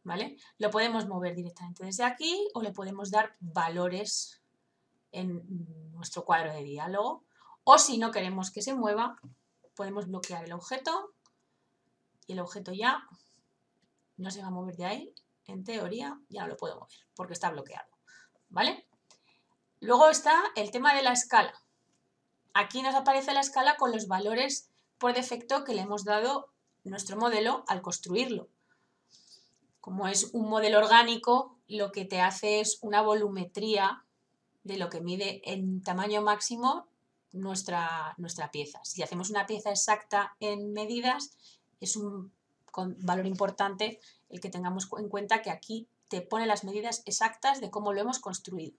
¿vale? Lo podemos mover directamente desde aquí o le podemos dar valores en nuestro cuadro de diálogo. O si no queremos que se mueva, podemos bloquear el objeto y el objeto ya no se va a mover de ahí. En teoría ya no lo puedo mover porque está bloqueado, ¿vale? Luego está el tema de la escala. Aquí nos aparece la escala con los valores por defecto que le hemos dado nuestro modelo al construirlo. Como es un modelo orgánico, lo que te hace es una volumetría de lo que mide en tamaño máximo nuestra pieza. Si hacemos una pieza exacta en medidas, es un valor importante el que tengamos en cuenta que aquí te pone las medidas exactas de cómo lo hemos construido.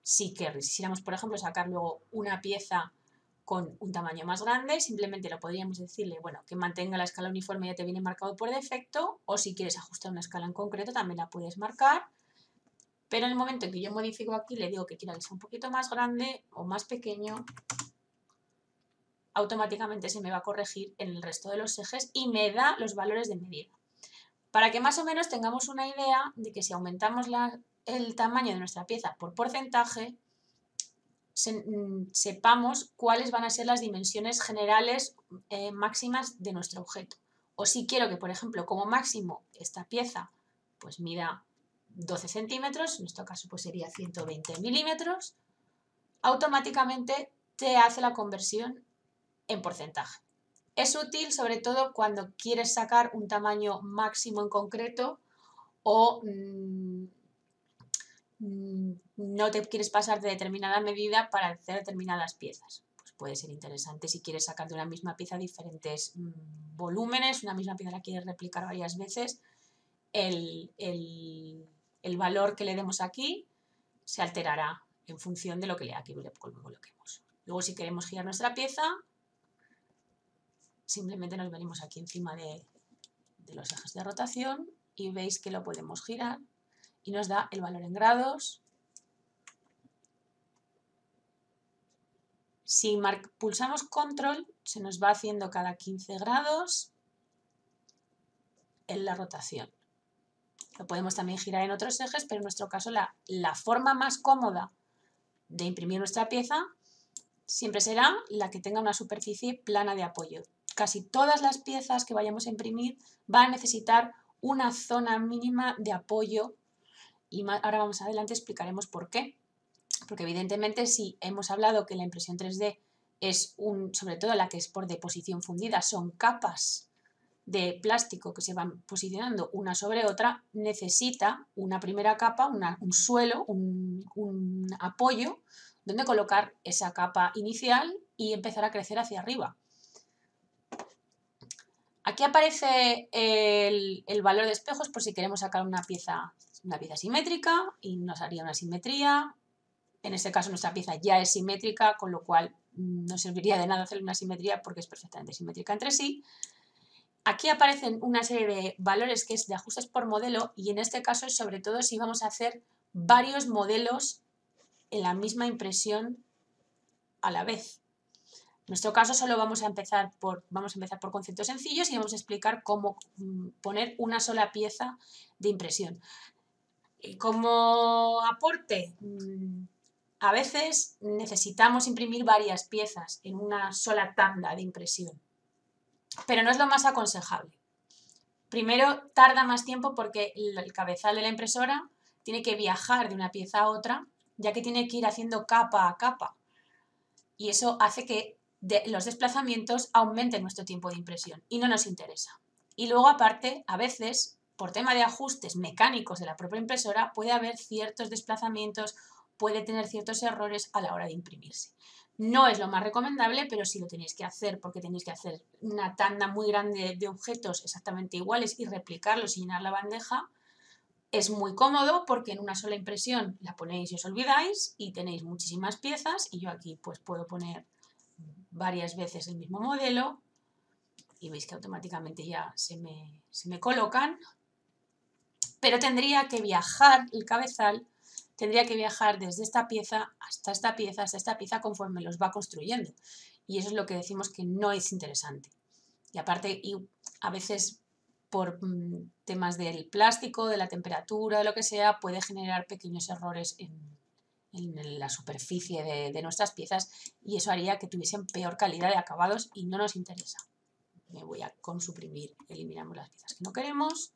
Si quisiéramos, por ejemplo, sacar luego una pieza con un tamaño más grande, simplemente lo podríamos decirle, bueno, que mantenga la escala uniforme, ya te viene marcado por defecto, o si quieres ajustar una escala en concreto también la puedes marcar, pero en el momento en que yo modifico aquí, le digo que quiera que sea un poquito más grande o más pequeño, automáticamente se me va a corregir en el resto de los ejes y me da los valores de medida. Para que más o menos tengamos una idea de que si aumentamos el tamaño de nuestra pieza por porcentaje, sepamos cuáles van a ser las dimensiones generales máximas de nuestro objeto. O si quiero que, por ejemplo, como máximo esta pieza pues mida 12 centímetros, en este caso pues sería 120 milímetros, automáticamente te hace la conversión en porcentaje. Es útil sobre todo cuando quieres sacar un tamaño máximo en concreto o no te quieres pasar de determinada medida para hacer determinadas piezas. Pues puede ser interesante si quieres sacar de una misma pieza diferentes volúmenes, una misma pieza la quieres replicar varias veces, el valor que le demos aquí se alterará en función de lo que aquí le coloquemos. Luego si queremos girar nuestra pieza, simplemente nos venimos aquí encima de los ejes de rotación y veis que lo podemos girar y nos da el valor en grados. Si pulsamos control, se nos va haciendo cada 15 grados en la rotación. Lo podemos también girar en otros ejes, pero en nuestro caso la forma más cómoda de imprimir nuestra pieza siempre será la que tenga una superficie plana de apoyo. Casi todas las piezas que vayamos a imprimir van a necesitar una zona mínima de apoyo y ahora vamos adelante explicaremos por qué. Porque evidentemente si hemos hablado que la impresión 3D es sobre todo la que es por deposición fundida, son capas de plástico que se van posicionando una sobre otra, necesita una primera capa, un suelo, un apoyo donde colocar esa capa inicial y empezar a crecer hacia arriba. Aquí aparece el valor de espejos por si queremos sacar una pieza simétrica y nos haría una simetría. En este caso nuestra pieza ya es simétrica, con lo cual no serviría de nada hacer una simetría porque es perfectamente simétrica entre sí. Aquí aparecen una serie de valores que es de ajustes por modelo y en este caso es sobre todo si vamos a hacer varios modelos en la misma impresión a la vez. En nuestro caso solo vamos a empezar por conceptos sencillos y vamos a explicar cómo poner una sola pieza de impresión. Y como aporte, a veces necesitamos imprimir varias piezas en una sola tanda de impresión, pero no es lo más aconsejable. Primero, tarda más tiempo porque el cabezal de la impresora tiene que viajar de una pieza a otra, ya que tiene que ir haciendo capa a capa. Y eso hace que los desplazamientos aumenten nuestro tiempo de impresión y no nos interesa. Y luego, aparte, a veces, por tema de ajustes mecánicos de la propia impresora, puede haber ciertos desplazamientos, puede tener ciertos errores a la hora de imprimirse. No es lo más recomendable, pero si lo tenéis que hacer porque tenéis que hacer una tanda muy grande de objetos exactamente iguales y replicarlos y llenar la bandeja, es muy cómodo porque en una sola impresión la ponéis y os olvidáis y tenéis muchísimas piezas y yo aquí pues puedo poner varias veces el mismo modelo y veis que automáticamente ya se me colocan, pero tendría que viajar el cabezal, tendría que viajar desde esta pieza hasta esta pieza, hasta esta pieza conforme los va construyendo. Y eso es lo que decimos que no es interesante. Y aparte, y a veces por temas del plástico, de la temperatura, de lo que sea, puede generar pequeños errores en la superficie de nuestras piezas y eso haría que tuviesen peor calidad de acabados y no nos interesa. Me voy a consuprimir, eliminamos las piezas que no queremos.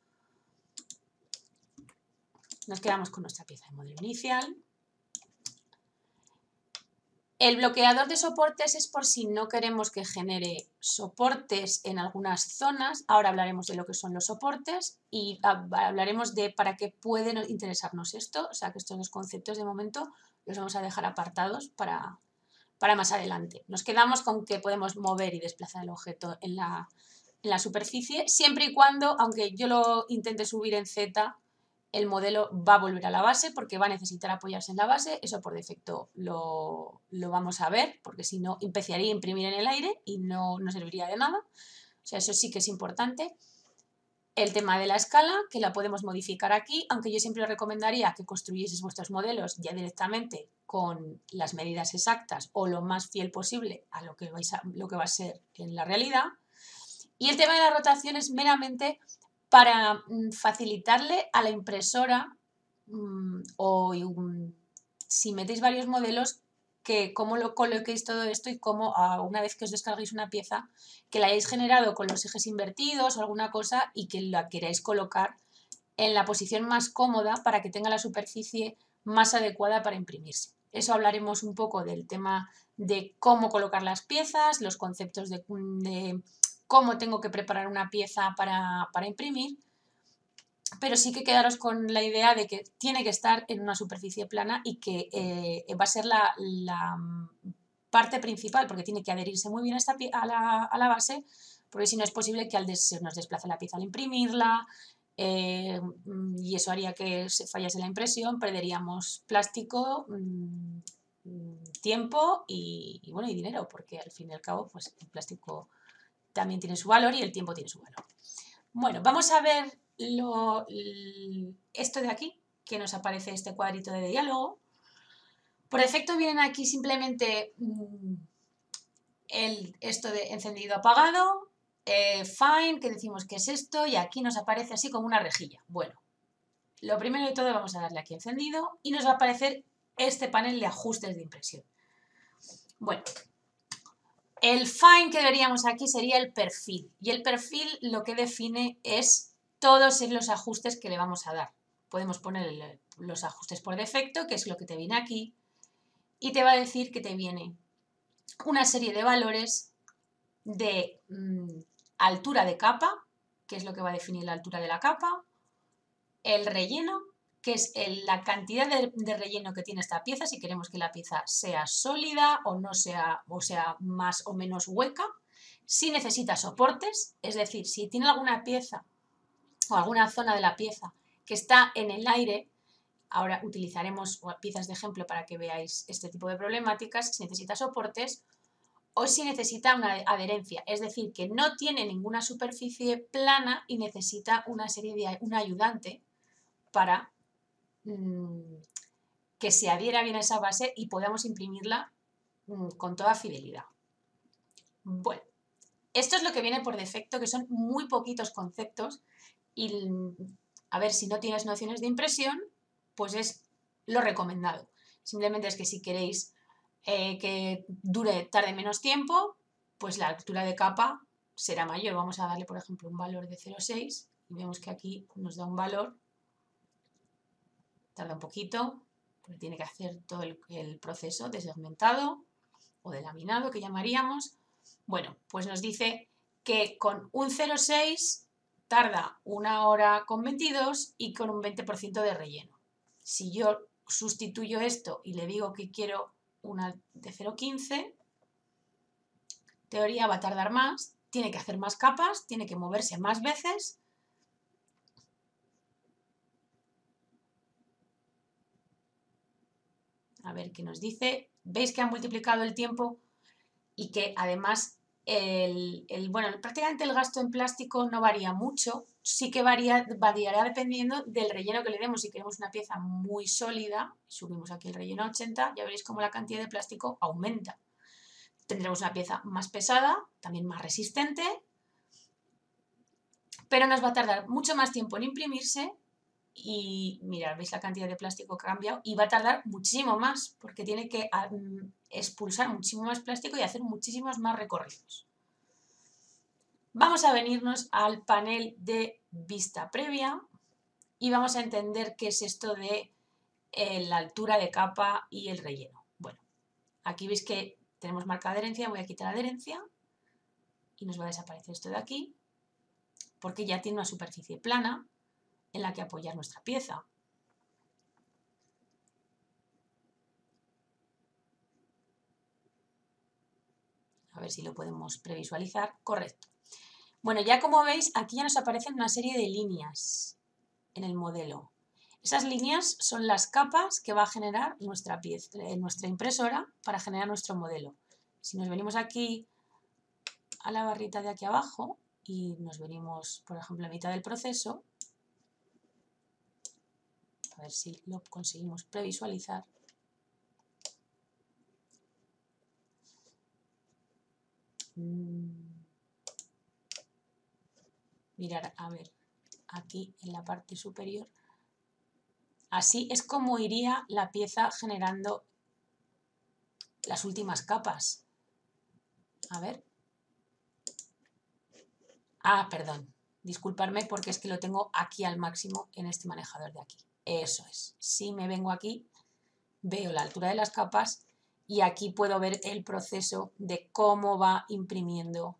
Nos quedamos con nuestra pieza de modelo inicial. El bloqueador de soportes es por si no queremos que genere soportes en algunas zonas. Ahora hablaremos de lo que son los soportes y hablaremos de para qué puede interesarnos esto. O sea que estos dos conceptos de momento los vamos a dejar apartados para más adelante. Nos quedamos con que podemos mover y desplazar el objeto en la superficie, siempre y cuando, aunque yo lo intente subir en Z, el modelo va a volver a la base porque va a necesitar apoyarse en la base. Eso por defecto lo vamos a ver, porque si no empezaría a imprimir en el aire y no serviría de nada. O sea, eso sí que es importante. El tema de la escala, que la podemos modificar aquí, aunque yo siempre os recomendaría que construyeseis vuestros modelos ya directamente con las medidas exactas o lo más fiel posible a lo que va a ser en la realidad. Y el tema de la rotación es meramente para facilitarle a la impresora o si metéis varios modelos, que cómo lo coloquéis todo esto y cómo una vez que os descarguéis una pieza, que la hayáis generado con los ejes invertidos o alguna cosa y que la queráis colocar en la posición más cómoda para que tenga la superficie más adecuada para imprimirse. Eso hablaremos un poco del tema de cómo colocar las piezas, los conceptos de cómo tengo que preparar una pieza para imprimir, pero sí que quedaros con la idea de que tiene que estar en una superficie plana y que va a ser la parte principal, porque tiene que adherirse muy bien a la base, porque si no es posible que se nos desplace la pieza al imprimirla, y eso haría que se fallase la impresión, perderíamos plástico, tiempo y bueno, y dinero, porque al fin y al cabo pues el plástico también tiene su valor y el tiempo tiene su valor. Bueno, vamos a ver esto de aquí, que nos aparece este cuadrito de diálogo. Por defecto vienen aquí simplemente esto de encendido apagado, fine, que decimos que es esto, y aquí nos aparece así como una rejilla. Bueno, lo primero de todo vamos a darle aquí encendido y nos va a aparecer este panel de ajustes de impresión. Bueno, el fine que veríamos aquí sería el perfil y el perfil lo que define es todos los ajustes que le vamos a dar. Podemos poner los ajustes por defecto, que es lo que te viene aquí, y te va a decir que te viene una serie de valores de altura de capa, que es lo que va a definir la altura de la capa, el relleno, que es la cantidad de relleno que tiene esta pieza, si queremos que la pieza sea sólida o no sea, o sea más o menos hueca, si necesita soportes, es decir, si tiene alguna pieza o alguna zona de la pieza que está en el aire, ahora utilizaremos piezas de ejemplo para que veáis este tipo de problemáticas, si necesita soportes o si necesita una adherencia, es decir, que no tiene ninguna superficie plana y necesita una serie de un ayudante para que se adhiera bien a esa base y podamos imprimirla con toda fidelidad. Bueno, esto es lo que viene por defecto, que son muy poquitos conceptos y a ver, si no tienes nociones de impresión, pues es lo recomendado. Simplemente es que si queréis que tarde menos tiempo, pues la altura de capa será mayor. Vamos a darle, por ejemplo, un valor de 0,6 y vemos que aquí nos da un valor. Tarda un poquito, porque tiene que hacer todo el proceso de segmentado o de laminado que llamaríamos. Bueno, pues nos dice que con un 0,6 tarda 1 hora con 22 y con un 20% de relleno. Si yo sustituyo esto y le digo que quiero una de 0,15. Teoría va a tardar más, tiene que hacer más capas, tiene que moverse más veces. A ver qué nos dice. ¿Veis que ha multiplicado el tiempo y que además prácticamente el gasto en plástico no varía mucho? Sí que variará dependiendo del relleno que le demos. Si queremos una pieza muy sólida, subimos aquí el relleno a 80, ya veréis cómo la cantidad de plástico aumenta. Tendremos una pieza más pesada, también más resistente, pero nos va a tardar mucho más tiempo en imprimirse y mirad, veis la cantidad de plástico que ha cambiado y va a tardar muchísimo más porque tiene que expulsar muchísimo más plástico y hacer muchísimos más recorridos. Vamos a venirnos al panel de vista previa y vamos a entender qué es esto de la altura de capa y el relleno. Bueno, aquí veis que tenemos marca de adherencia, voy a quitar adherencia y nos va a desaparecer esto de aquí porque ya tiene una superficie plana en la que apoyar nuestra pieza. A ver si lo podemos previsualizar. Correcto. Bueno, ya como veis, aquí ya nos aparecen una serie de líneas en el modelo. Esas líneas son las capas que va a generar nuestra impresora para generar nuestro modelo. Si nos venimos aquí a la barrita de aquí abajo y nos venimos, por ejemplo, a mitad del proceso, a ver si lo conseguimos previsualizar. Mirar, a ver, aquí en la parte superior. Así es como iría la pieza generando las últimas capas. A ver. Perdón. Disculparme porque es que lo tengo aquí al máximo en este manejador de aquí. Eso es. Si me vengo aquí, veo la altura de las capas y aquí puedo ver el proceso de cómo va imprimiendo,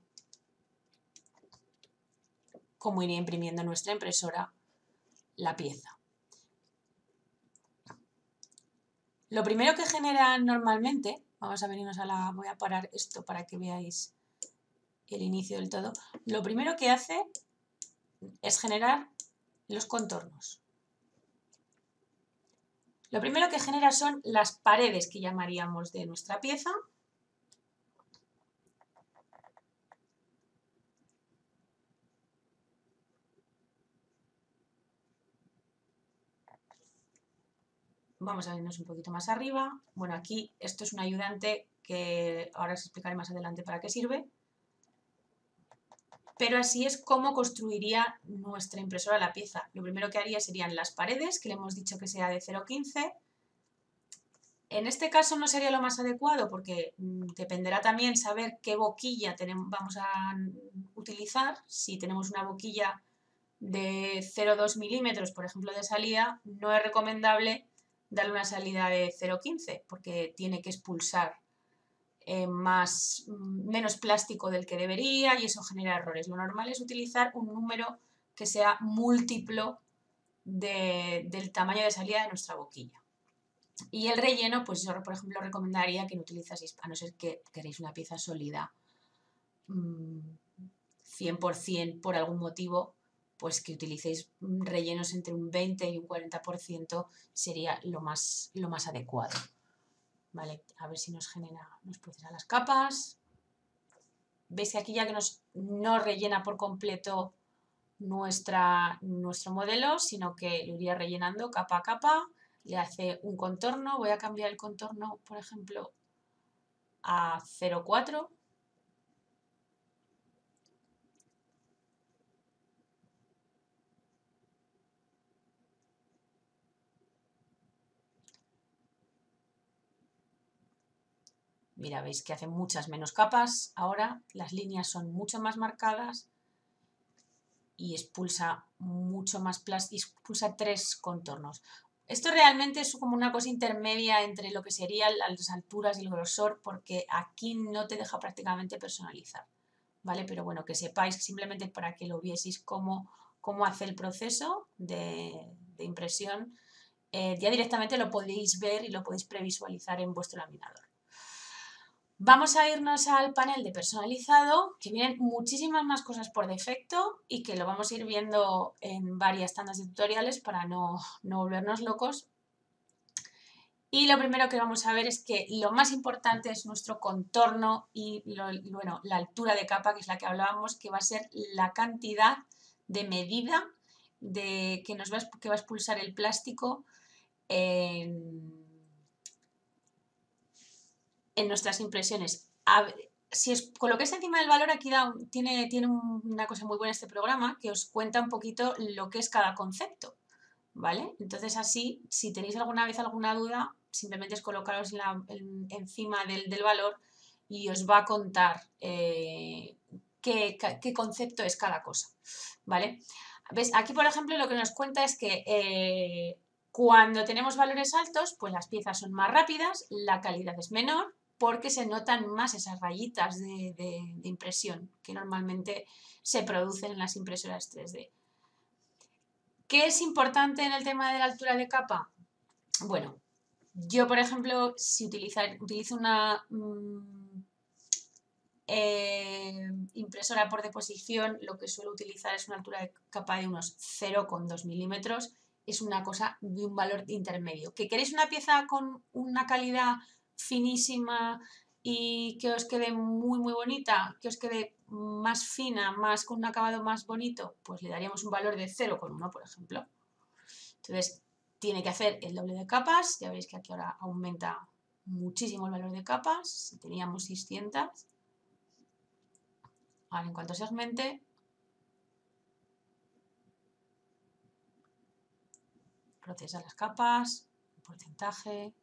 cómo iría imprimiendo nuestra impresora la pieza. Lo primero que genera normalmente, vamos a venirnos voy a parar esto para que veáis el inicio del todo. Lo primero que hace es generar los contornos. Lo primero que genera son las paredes que llamaríamos de nuestra pieza. Vamos a vernos un poquito más arriba. Bueno, aquí esto es un ayudante que ahora os explicaré más adelante para qué sirve. Pero así es como construiría nuestra impresora la pieza. Lo primero que haría serían las paredes, que le hemos dicho que sea de 0,15. En este caso no sería lo más adecuado porque dependerá también saber qué boquilla vamos a utilizar. Si tenemos una boquilla de 0,2 milímetros, por ejemplo, de salida, no es recomendable darle una salida de 0,15 porque tiene que expulsar menos plástico del que debería y eso genera errores. Lo normal es utilizar un número que sea múltiplo del tamaño de salida de nuestra boquilla. Y el relleno, pues yo por ejemplo recomendaría que no utilizaseis, a no ser que queréis una pieza sólida 100% por algún motivo, pues que utilicéis rellenos entre un 20 y un 40% sería lo más adecuado. Vale, a ver si nos procesa las capas. Veis que aquí ya que no rellena por completo nuestro modelo, sino que lo iría rellenando capa a capa, le hace un contorno. Voy a cambiar el contorno, por ejemplo, a 0,4. Mira, veis que hace muchas menos capas. Ahora las líneas son mucho más marcadas y expulsa mucho más plástico, expulsa 3 contornos. Esto realmente es como una cosa intermedia entre lo que serían las alturas y el grosor, porque aquí no te deja prácticamente personalizar, ¿vale? Pero bueno, que sepáis simplemente para que lo vieseis cómo hace el proceso de impresión, ya directamente lo podéis ver y lo podéis previsualizar en vuestro laminador. Vamos a irnos al panel de personalizado, que vienen muchísimas más cosas por defecto y que lo vamos a ir viendo en varias tandas de tutoriales para no volvernos locos. Y lo primero que vamos a ver es que lo más importante es nuestro contorno y bueno, la altura de capa, que es la que hablábamos, que va a ser la cantidad de medida que va a expulsar el plástico en nuestras impresiones. Si os colocáis encima del valor, aquí tiene una cosa muy buena este programa, que os cuenta un poquito lo que es cada concepto, ¿vale? Entonces así, si tenéis alguna vez alguna duda, simplemente es colocaros encima del valor y os va a contar qué concepto es cada cosa, ¿vale? ¿Ves? Aquí, por ejemplo, lo que nos cuenta es que cuando tenemos valores altos, pues las piezas son más rápidas, la calidad es menor, porque se notan más esas rayitas de impresión que normalmente se producen en las impresoras 3D. ¿Qué es importante en el tema de la altura de capa? Bueno, yo, por ejemplo, si utilizo una impresora por deposición, lo que suelo utilizar es una altura de capa de unos 0,2 milímetros. Es una cosa de un valor intermedio. ¿Que queréis una pieza con una calidad finísima y que os quede muy muy bonita, que os quede más fina, más con un acabado más bonito? Pues le daríamos un valor de 0,1, por ejemplo. Entonces, tiene que hacer el doble de capas. Ya veis que aquí ahora aumenta muchísimo el valor de capas. Si teníamos 600, ahora en cuanto segmente, procesa las capas, porcentaje.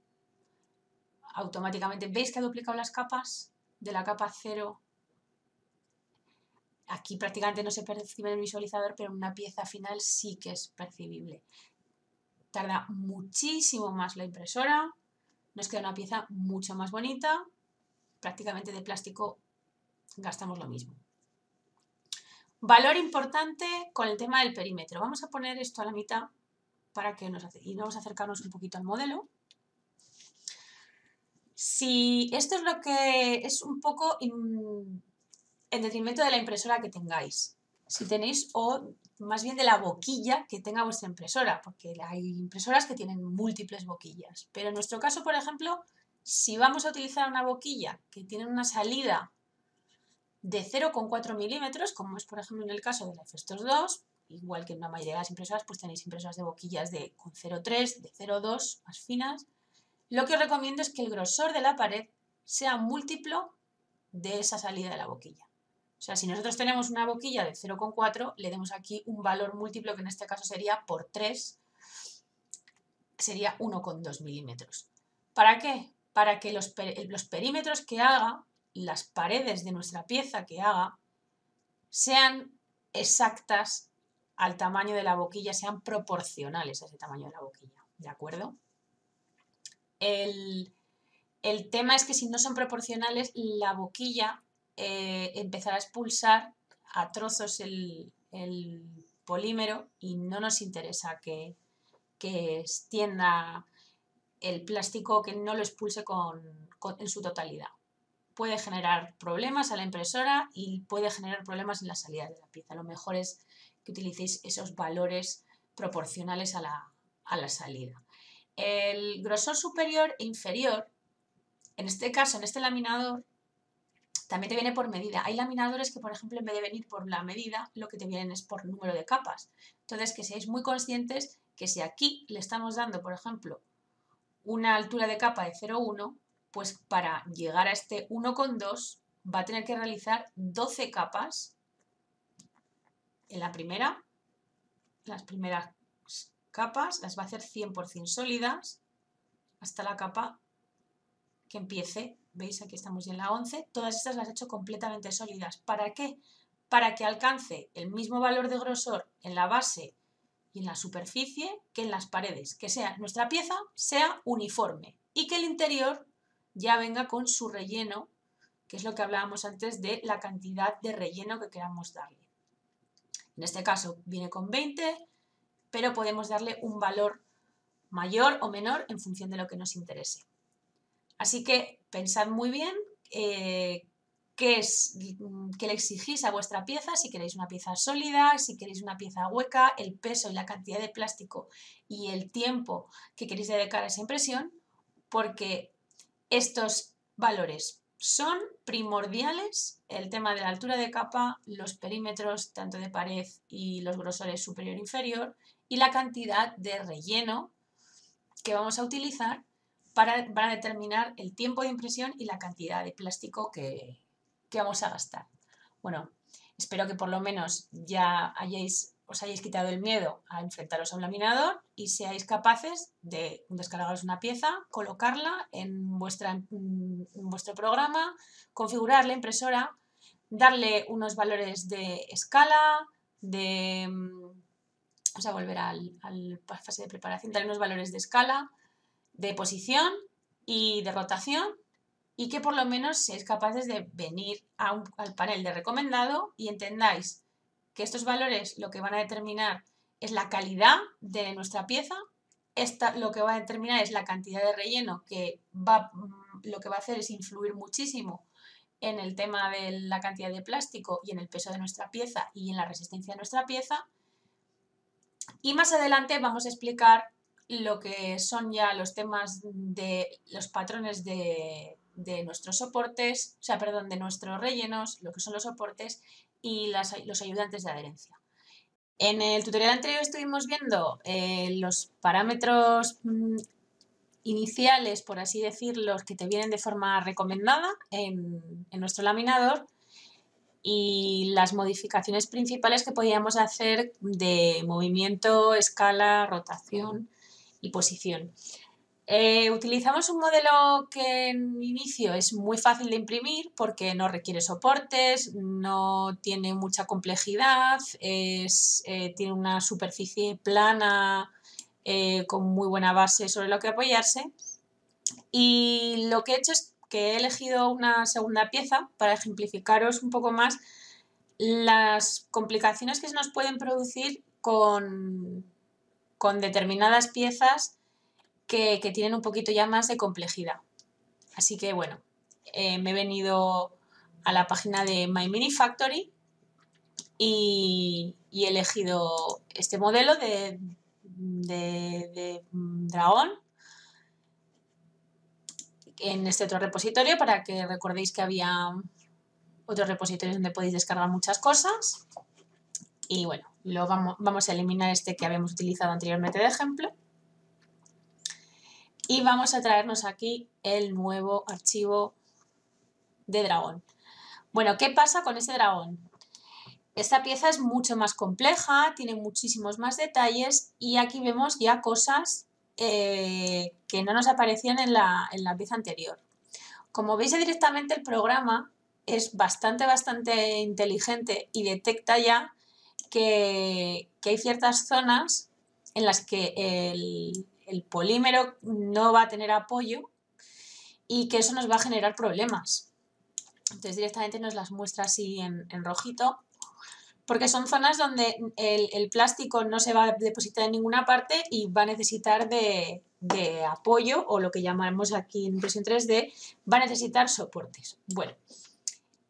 Automáticamente, ¿veis que ha duplicado las capas? De la capa 0. Aquí prácticamente no se percibe en el visualizador, pero en una pieza final sí que es percibible. Tarda muchísimo más la impresora. Nos queda una pieza mucho más bonita. Prácticamente de plástico gastamos lo mismo. Valor importante con el tema del perímetro. Vamos a poner esto a la mitad para que y vamos a acercarnos un poquito al modelo. Si esto es lo que es un poco en detrimento de la impresora que tengáis. Si tenéis, o más bien de la boquilla que tenga vuestra impresora, porque hay impresoras que tienen múltiples boquillas. Pero en nuestro caso, por ejemplo, si vamos a utilizar una boquilla que tiene una salida de 0,4 milímetros, como es por ejemplo en el caso de la Festos 2, igual que en la mayoría de las impresoras, pues tenéis impresoras de boquillas con 0,3, de 0,2, más finas. Lo que os recomiendo es que el grosor de la pared sea múltiplo de esa salida de la boquilla. O sea, si nosotros tenemos una boquilla de 0,4, le demos aquí un valor múltiplo que en este caso sería por 3, sería 1,2 milímetros. ¿Para qué? Para que los perímetros que haga, las paredes de nuestra pieza que haga, sean exactas al tamaño de la boquilla, sean proporcionales a ese tamaño de la boquilla. ¿De acuerdo? El tema es que si no son proporcionales, la boquilla empezará a expulsar a trozos el polímero y no nos interesa que extienda el plástico, que no lo expulse en su totalidad. Puede generar problemas a la impresora y puede generar problemas en la salida de la pieza. Lo mejor es que utilicéis esos valores proporcionales a la salida. El grosor superior e inferior, en este caso, en este laminador, también te viene por medida. Hay laminadores que, por ejemplo, en vez de venir por la medida, lo que te vienen es por número de capas. Entonces, que seáis muy conscientes que si aquí le estamos dando, por ejemplo, una altura de capa de 0,1, pues para llegar a este 1,2 va a tener que realizar 12 capas. En la primera, las primeras capas las va a hacer 100% sólidas hasta la capa que empiece. ¿Veis? Aquí estamos ya en la 11. Todas estas las he hecho completamente sólidas. ¿Para qué? Para que alcance el mismo valor de grosor en la base y en la superficie que en las paredes. Que nuestra pieza sea uniforme y que el interior ya venga con su relleno, que es lo que hablábamos antes de la cantidad de relleno que queramos darle. En este caso viene con 20, pero podemos darle un valor mayor o menor en función de lo que nos interese. Así que pensad muy bien qué le exigís a vuestra pieza, si queréis una pieza sólida, si queréis una pieza hueca, el peso y la cantidad de plástico y el tiempo que queréis dedicar a esa impresión, porque estos valores son primordiales, el tema de la altura de capa, los perímetros tanto de pared y los grosores superior e inferior y la cantidad de relleno que vamos a utilizar para determinar el tiempo de impresión y la cantidad de plástico que vamos a gastar. Bueno, espero que por lo menos ya os hayáis quitado el miedo a enfrentaros a un laminador y seáis capaces de descargaros una pieza, colocarla en vuestro programa, configurar la impresora, darle unos valores de escala, vamos a volver a la fase de preparación, darle unos valores de escala, de posición y de rotación, y que por lo menos seáis capaces de venir al panel de recomendado y entendáis que estos valores lo que van a determinar es la calidad de nuestra pieza, lo que va a determinar es la cantidad de relleno, que lo que va a hacer es influir muchísimo en el tema de la cantidad de plástico y en el peso de nuestra pieza y en la resistencia de nuestra pieza. Y más adelante vamos a explicar lo que son ya los temas de los patrones de nuestros soportes, de nuestros rellenos, lo que son los soportes y los ayudantes de adherencia. En el tutorial anterior estuvimos viendo los parámetros iniciales, por así decirlo, que te vienen de forma recomendada en nuestro laminador, y las modificaciones principales que podíamos hacer de movimiento, escala, rotación y posición. Utilizamos un modelo que en inicio es muy fácil de imprimir porque no requiere soportes, no tiene mucha complejidad, tiene una superficie plana con muy buena base sobre lo que apoyarse. Y lo que he hecho es que he elegido una segunda pieza para ejemplificaros un poco más las complicaciones que se nos pueden producir con determinadas piezas que tienen un poquito ya más de complejidad. Así que bueno, me he venido a la página de My Mini Factory y he elegido este modelo de dragón en este otro repositorio, para que recordéis que había otros repositorios donde podéis descargar muchas cosas. Y bueno, vamos a eliminar este que habíamos utilizado anteriormente de ejemplo. Y vamos a traernos aquí el nuevo archivo de dragón. Bueno, ¿qué pasa con este dragón? Esta pieza es mucho más compleja, tiene muchísimos más detalles y aquí vemos ya cosas que no nos aparecían en la pieza anterior. Como veis, directamente el programa es bastante inteligente y detecta ya que hay ciertas zonas en las que el polímero no va a tener apoyo y que eso nos va a generar problemas. Entonces directamente nos las muestra así en rojito, porque son zonas donde el plástico no se va a depositar en ninguna parte y va a necesitar de apoyo, o lo que llamamos aquí en impresión 3D, va a necesitar soportes. Bueno,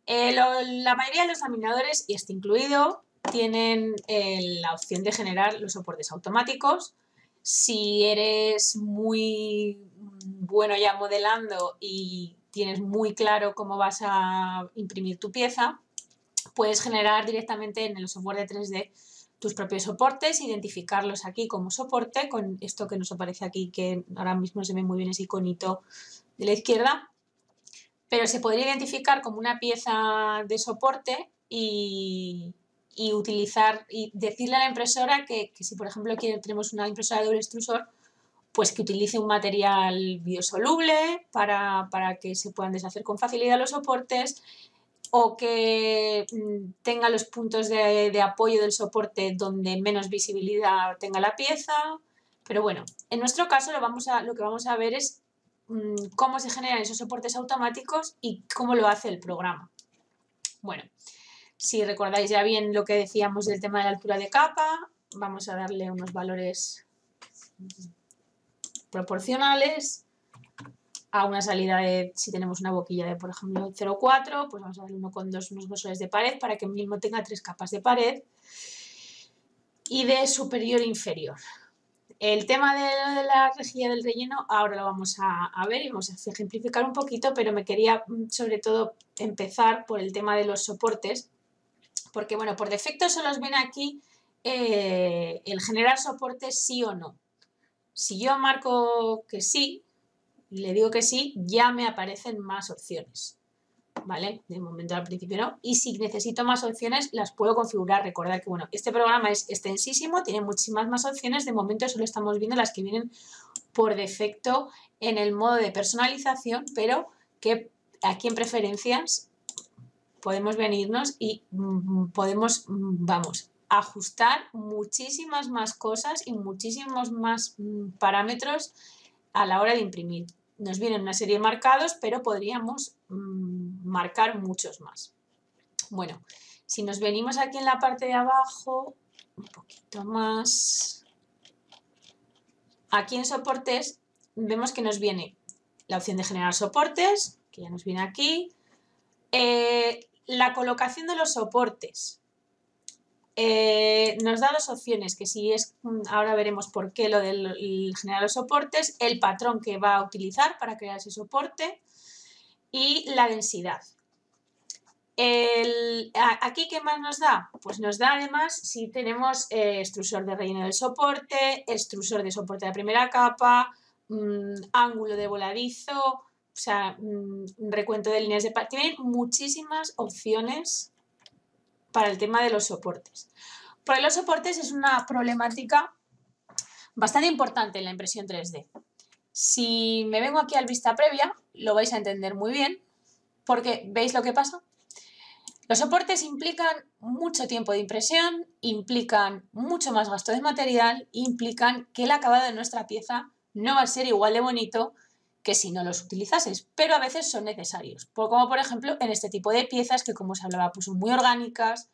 la mayoría de los laminadores, y este incluido, tienen la opción de generar los soportes automáticos. Si eres muy bueno ya modelando y tienes muy claro cómo vas a imprimir tu pieza, puedes generar directamente en el software de 3D tus propios soportes, identificarlos aquí como soporte, con esto que nos aparece aquí, que ahora mismo se ve muy bien ese iconito de la izquierda, pero se podría identificar como una pieza de soporte y utilizar y decirle a la impresora que si, por ejemplo, tenemos una impresora de doble extrusor, pues que utilice un material biosoluble para que se puedan deshacer con facilidad los soportes, o que tenga los puntos de apoyo del soporte donde menos visibilidad tenga la pieza. Pero bueno, en nuestro caso lo que vamos a ver es cómo se generan esos soportes automáticos y cómo lo hace el programa. Bueno, si recordáis ya bien lo que decíamos del tema de la altura de capa, vamos a darle unos valores proporcionales a una salida de, si tenemos una boquilla de, por ejemplo, 0,4, pues vamos a dar 1,2 unos grosores de pared para que mínimo tenga 3 capas de pared y de superior e inferior. El tema de la rejilla del relleno ahora lo vamos a ver y vamos a ejemplificar un poquito, pero me quería sobre todo empezar por el tema de los soportes, porque bueno, por defecto solo os viene aquí el generar soportes sí o no. Si yo marco que sí, y le digo que sí, ya me aparecen más opciones, ¿vale? De momento al principio no. Y si necesito más opciones, las puedo configurar. Recordad que, bueno, este programa es extensísimo, tiene muchísimas más opciones. De momento solo estamos viendo las que vienen por defecto en el modo de personalización, pero que aquí en preferencias podemos venirnos y podemos, vamos, ajustar muchísimas más cosas y muchísimos más parámetros a la hora de imprimir. Nos vienen una serie de marcados, pero podríamos marcar muchos más. Bueno, si nos venimos aquí en la parte de abajo, un poquito más, aquí en soportes, vemos que nos viene la opción de generar soportes, que ya nos viene aquí, la colocación de los soportes. Nos da dos opciones, que si es, ahora veremos por qué lo del generar los soportes, el patrón que va a utilizar para crear ese soporte y la densidad. Aquí, ¿qué más nos da? Pues nos da además si tenemos extrusor de relleno del soporte, extrusor de soporte de la primera capa, ángulo de voladizo, o sea, recuento de líneas de... Tienen muchísimas opciones para el tema de los soportes. Porque los soportes es una problemática bastante importante en la impresión 3D. Si me vengo aquí al vista previa, lo vais a entender muy bien, porque ¿veis lo que pasa? Los soportes implican mucho tiempo de impresión, implican mucho más gasto de material, implican que el acabado de nuestra pieza no va a ser igual de bonito que si no los utilizases, pero a veces son necesarios, como por ejemplo en este tipo de piezas que, como os hablaba, pues son muy orgánicas,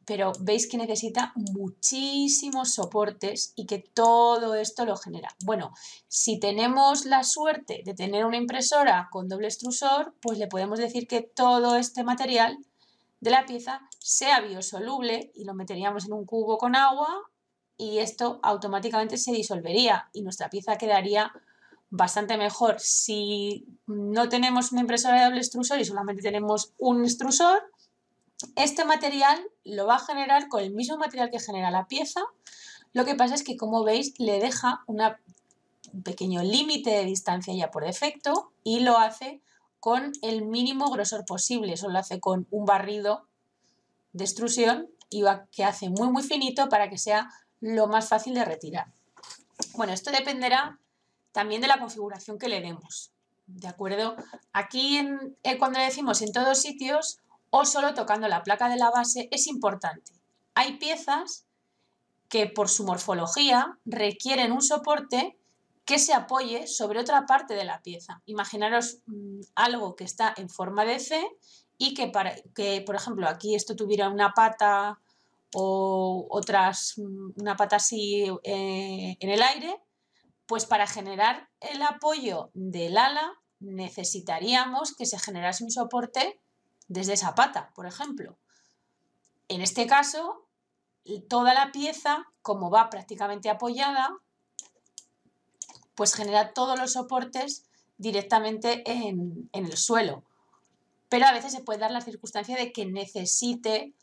pero veis que necesita muchísimos soportes y que todo esto lo genera. Bueno, si tenemos la suerte de tener una impresora con doble extrusor, pues le podemos decir que todo este material de la pieza sea biosoluble y lo meteríamos en un cubo con agua y esto automáticamente se disolvería y nuestra pieza quedaría bastante mejor. Si no tenemos una impresora de doble extrusor y solamente tenemos un extrusor, este material lo va a generar con el mismo material que genera la pieza. Lo que pasa es que, como veis, le deja un pequeño límite de distancia ya por defecto y lo hace con el mínimo grosor posible. Eso lo hace con un barrido de extrusión y que hace muy muy finito para que sea lo más fácil de retirar. Bueno, esto dependerá también de la configuración que le demos, ¿de acuerdo? Aquí cuando le decimos en todos sitios o solo tocando la placa de la base es importante. Hay piezas que por su morfología requieren un soporte que se apoye sobre otra parte de la pieza. Imaginaros algo que está en forma de C y que, por ejemplo, aquí esto tuviera una pata o una pata así en el aire, pues para generar el apoyo del ala necesitaríamos que se generase un soporte desde esa pata, por ejemplo. En este caso, toda la pieza, como va prácticamente apoyada, pues genera todos los soportes directamente en el suelo. Pero a veces se puede dar la circunstancia de que necesite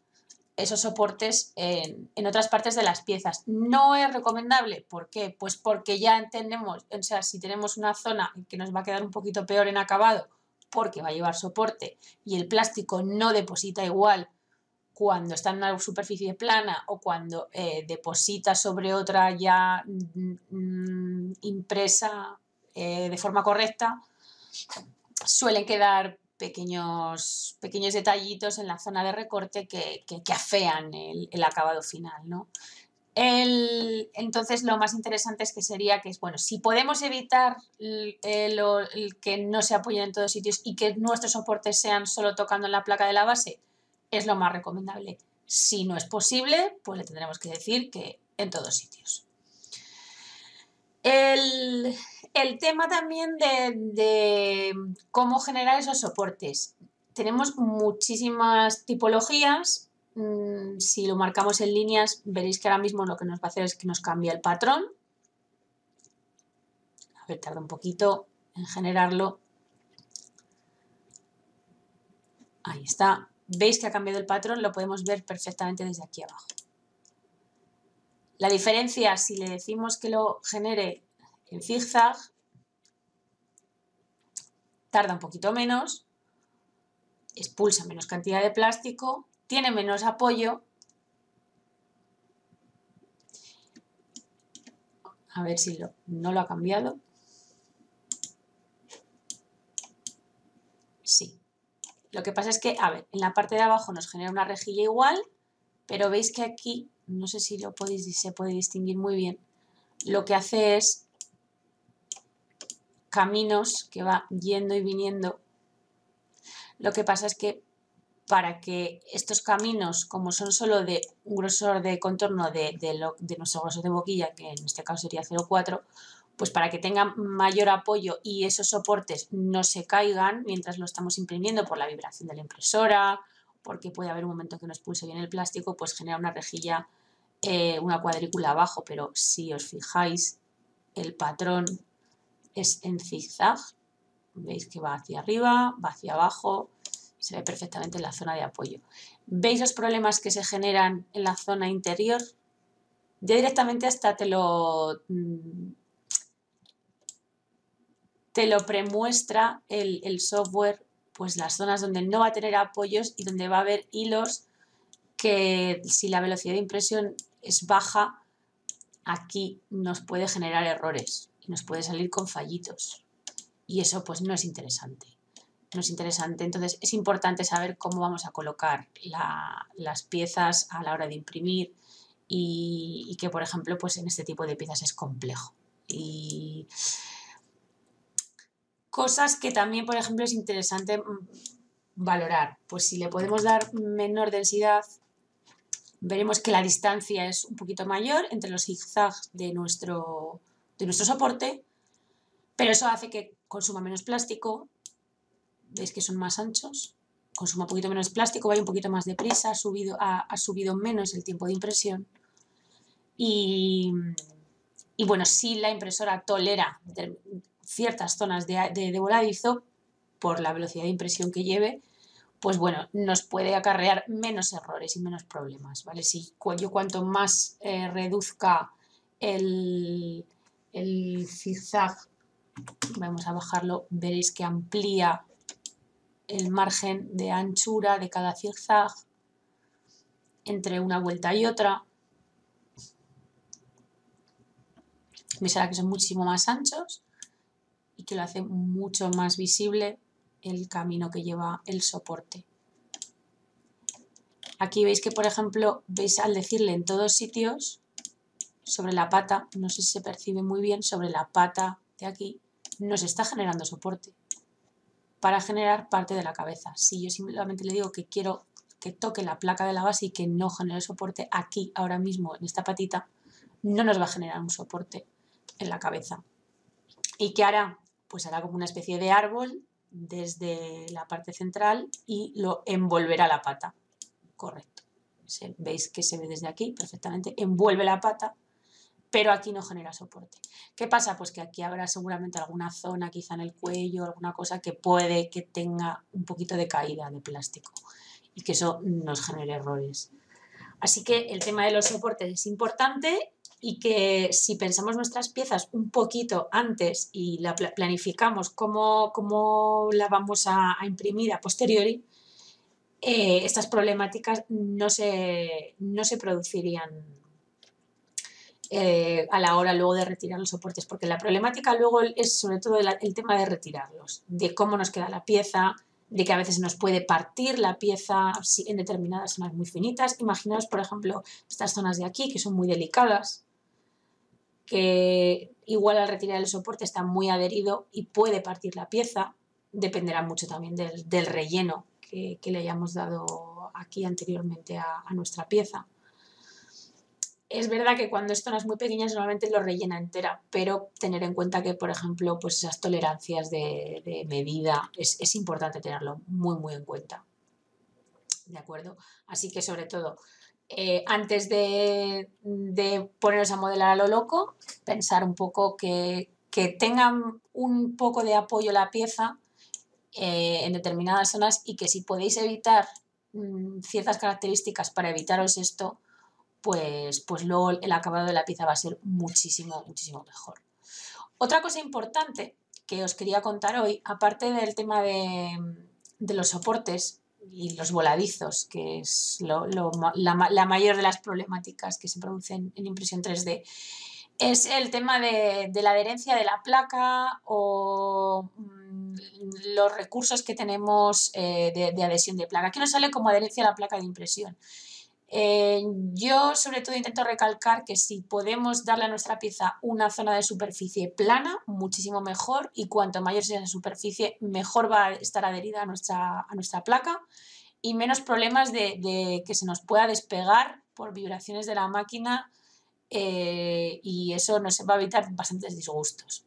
esos soportes en otras partes de las piezas. No es recomendable. ¿Por qué? Pues porque ya entendemos, o sea, si tenemos una zona que nos va a quedar un poquito peor en acabado porque va a llevar soporte y el plástico no deposita igual cuando está en una superficie plana o cuando deposita sobre otra ya impresa de forma correcta, suelen quedar pequeños detallitos en la zona de recorte que afean el acabado final, ¿no? Entonces lo más interesante es que sería que, bueno, si podemos evitar el que no se apoyen en todos sitios y que nuestros soportes sean solo tocando en la placa de la base, es lo más recomendable. Si no es posible, pues le tendremos que decir que en todos sitios. El tema también de cómo generar esos soportes. Tenemos muchísimas tipologías. Si lo marcamos en líneas, veréis que ahora mismo lo que nos va a hacer es que nos cambia el patrón. A ver, tarda un poquito en generarlo. Ahí está. Veis que ha cambiado el patrón, lo podemos ver perfectamente desde aquí abajo. La diferencia, si le decimos que lo genere en zigzag, tarda un poquito menos, expulsa menos cantidad de plástico, tiene menos apoyo. A ver si no lo ha cambiado. Sí. Lo que pasa es que, a ver, en la parte de abajo nos genera una rejilla igual, pero veis que aquí, no sé si se puede distinguir muy bien, lo que hace es caminos que va yendo y viniendo. Lo que pasa es que para que estos caminos, como son solo de un grosor de contorno de nuestro grosor de boquilla, que en este caso sería 0,4, pues para que tengan mayor apoyo y esos soportes no se caigan mientras lo estamos imprimiendo por la vibración de la impresora, porque puede haber un momento que no expulse bien el plástico, pues genera una rejilla, una cuadrícula abajo, pero si os fijáis, el patrón es en zigzag, veis que va hacia arriba, va hacia abajo, se ve perfectamente en la zona de apoyo. ¿Veis los problemas que se generan en la zona interior? Ya directamente hasta te lo premuestra el software, pues las zonas donde no va a tener apoyos y donde va a haber hilos que si la velocidad de impresión es baja, aquí nos puede generar errores y nos puede salir con fallitos. Y eso pues no es interesante. No es interesante. Entonces es importante saber cómo vamos a colocar las piezas a la hora de imprimir y que, por ejemplo, pues en este tipo de piezas es complejo. Y cosas que también, por ejemplo, es interesante valorar. Pues si le podemos dar menor densidad, veremos que la distancia es un poquito mayor entre los zigzags de nuestro soporte, pero eso hace que consuma menos plástico. Veis que son más anchos, consuma un poquito menos plástico, vaya un poquito más deprisa, ha subido menos el tiempo de impresión. Y bueno, si la impresora tolera ciertas zonas de voladizo, por la velocidad de impresión que lleve, pues bueno, nos puede acarrear menos errores y menos problemas, ¿vale? Si yo cuanto más reduzca el zigzag, vamos a bajarlo, veréis que amplía el margen de anchura de cada zigzag entre una vuelta y otra. Veis ahora que son muchísimo más anchos y que lo hace mucho más visible el camino que lleva el soporte. Aquí veis que, por ejemplo, veis al decirle en todos sitios, sobre la pata, no sé si se percibe muy bien, sobre la pata de aquí, nos está generando soporte para generar parte de la cabeza. Si yo simplemente le digo que quiero que toque la placa de la base y que no genere soporte aquí, ahora mismo, en esta patita, no nos va a generar un soporte en la cabeza. ¿Y qué hará? Pues hará como una especie de árbol desde la parte central y lo envolverá la pata. Correcto. Veis que se ve desde aquí perfectamente. Envuelve la pata, pero aquí no genera soporte. ¿Qué pasa? Pues que aquí habrá seguramente alguna zona, quizá en el cuello, alguna cosa que puede que tenga un poquito de caída de plástico y que eso nos genere errores. Así que el tema de los soportes es importante y que si pensamos nuestras piezas un poquito antes y la planificamos cómo la vamos a imprimir a posteriori, estas problemáticas no se producirían a la hora luego de retirar los soportes, porque la problemática luego es sobre todo el tema de retirarlos, de cómo nos queda la pieza, de que a veces nos puede partir la pieza en determinadas zonas muy finitas. Imaginaos, por ejemplo, estas zonas de aquí que son muy delicadas, que igual al retirar el soporte está muy adherido y puede partir la pieza. Dependerá mucho también del relleno que le hayamos dado aquí anteriormente a nuestra pieza. Es verdad que cuando es zonas muy pequeñas normalmente lo rellena entera, pero tener en cuenta que, por ejemplo, pues esas tolerancias de medida es importante tenerlo muy, muy en cuenta. ¿De acuerdo? Así que sobre todo, antes de poneros a modelar a lo loco, pensar un poco que tengan un poco de apoyo la pieza en determinadas zonas y que si podéis evitar ciertas características para evitaros esto, pues luego el acabado de la pieza va a ser muchísimo, muchísimo mejor. Otra cosa importante que os quería contar hoy, aparte del tema de los soportes y los voladizos, que es la mayor de las problemáticas que se producen en impresión 3D, es el tema de la adherencia de la placa o los recursos que tenemos de adhesión de placa. Aquí nos sale como adherencia a la placa de impresión. Yo sobre todo intento recalcar que si podemos darle a nuestra pieza una zona de superficie plana, muchísimo mejor, y cuanto mayor sea esa superficie, mejor va a estar adherida a nuestra placa y menos problemas de que se nos pueda despegar por vibraciones de la máquina y eso nos va a evitar bastantes disgustos.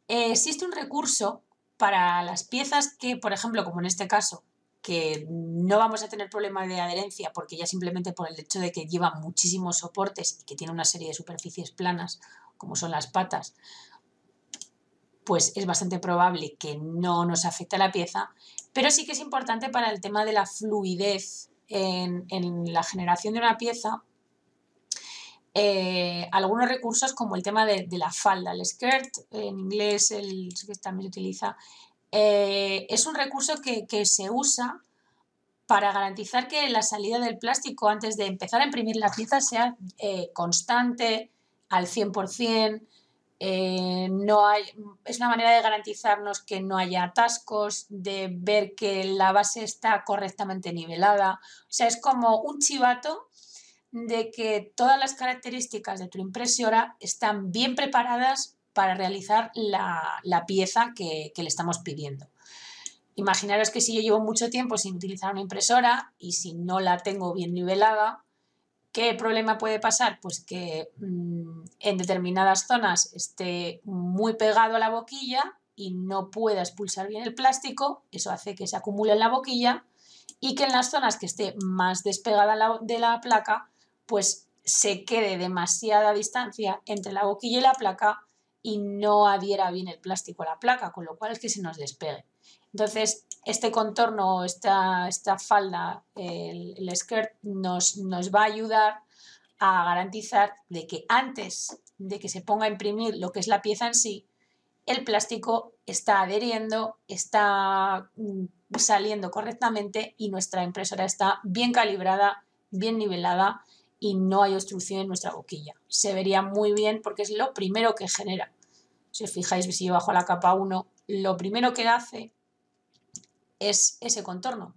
Existe un recurso para las piezas que, por ejemplo, como en este caso, que no vamos a tener problema de adherencia porque ya simplemente por el hecho de que lleva muchísimos soportes y que tiene una serie de superficies planas, como son las patas, pues es bastante probable que no nos afecte a la pieza, pero sí que es importante para el tema de la fluidez en la generación de una pieza. Algunos recursos como el tema de la falda, el skirt, en inglés que también se utiliza, es un recurso que se usa para garantizar que la salida del plástico antes de empezar a imprimir la pieza sea constante, al 100%. Es una manera de garantizarnos que no haya atascos, de ver que la base está correctamente nivelada. O sea, es como un chivato de que todas las características de tu impresora están bien preparadas para realizar la pieza que le estamos pidiendo. Imaginaros que si yo llevo mucho tiempo sin utilizar una impresora y si no la tengo bien nivelada, ¿qué problema puede pasar? Pues que en determinadas zonas esté muy pegado a la boquilla y no pueda expulsar bien el plástico, eso hace que se acumule en la boquilla y que en las zonas que esté más despegada de la placa, pues se quede demasiada distancia entre la boquilla y la placa y no adhiera bien el plástico a la placa, con lo cual es que se nos despegue. Entonces, este contorno, esta falda, el skirt, nos va a ayudar a garantizar de que antes de que se ponga a imprimir lo que es la pieza en sí, el plástico está adheriendo, está saliendo correctamente y nuestra impresora está bien calibrada, bien nivelada y no hay obstrucción en nuestra boquilla. Se vería muy bien porque es lo primero que genera. Si os fijáis, si yo bajo la capa 1, lo primero que hace es ese contorno.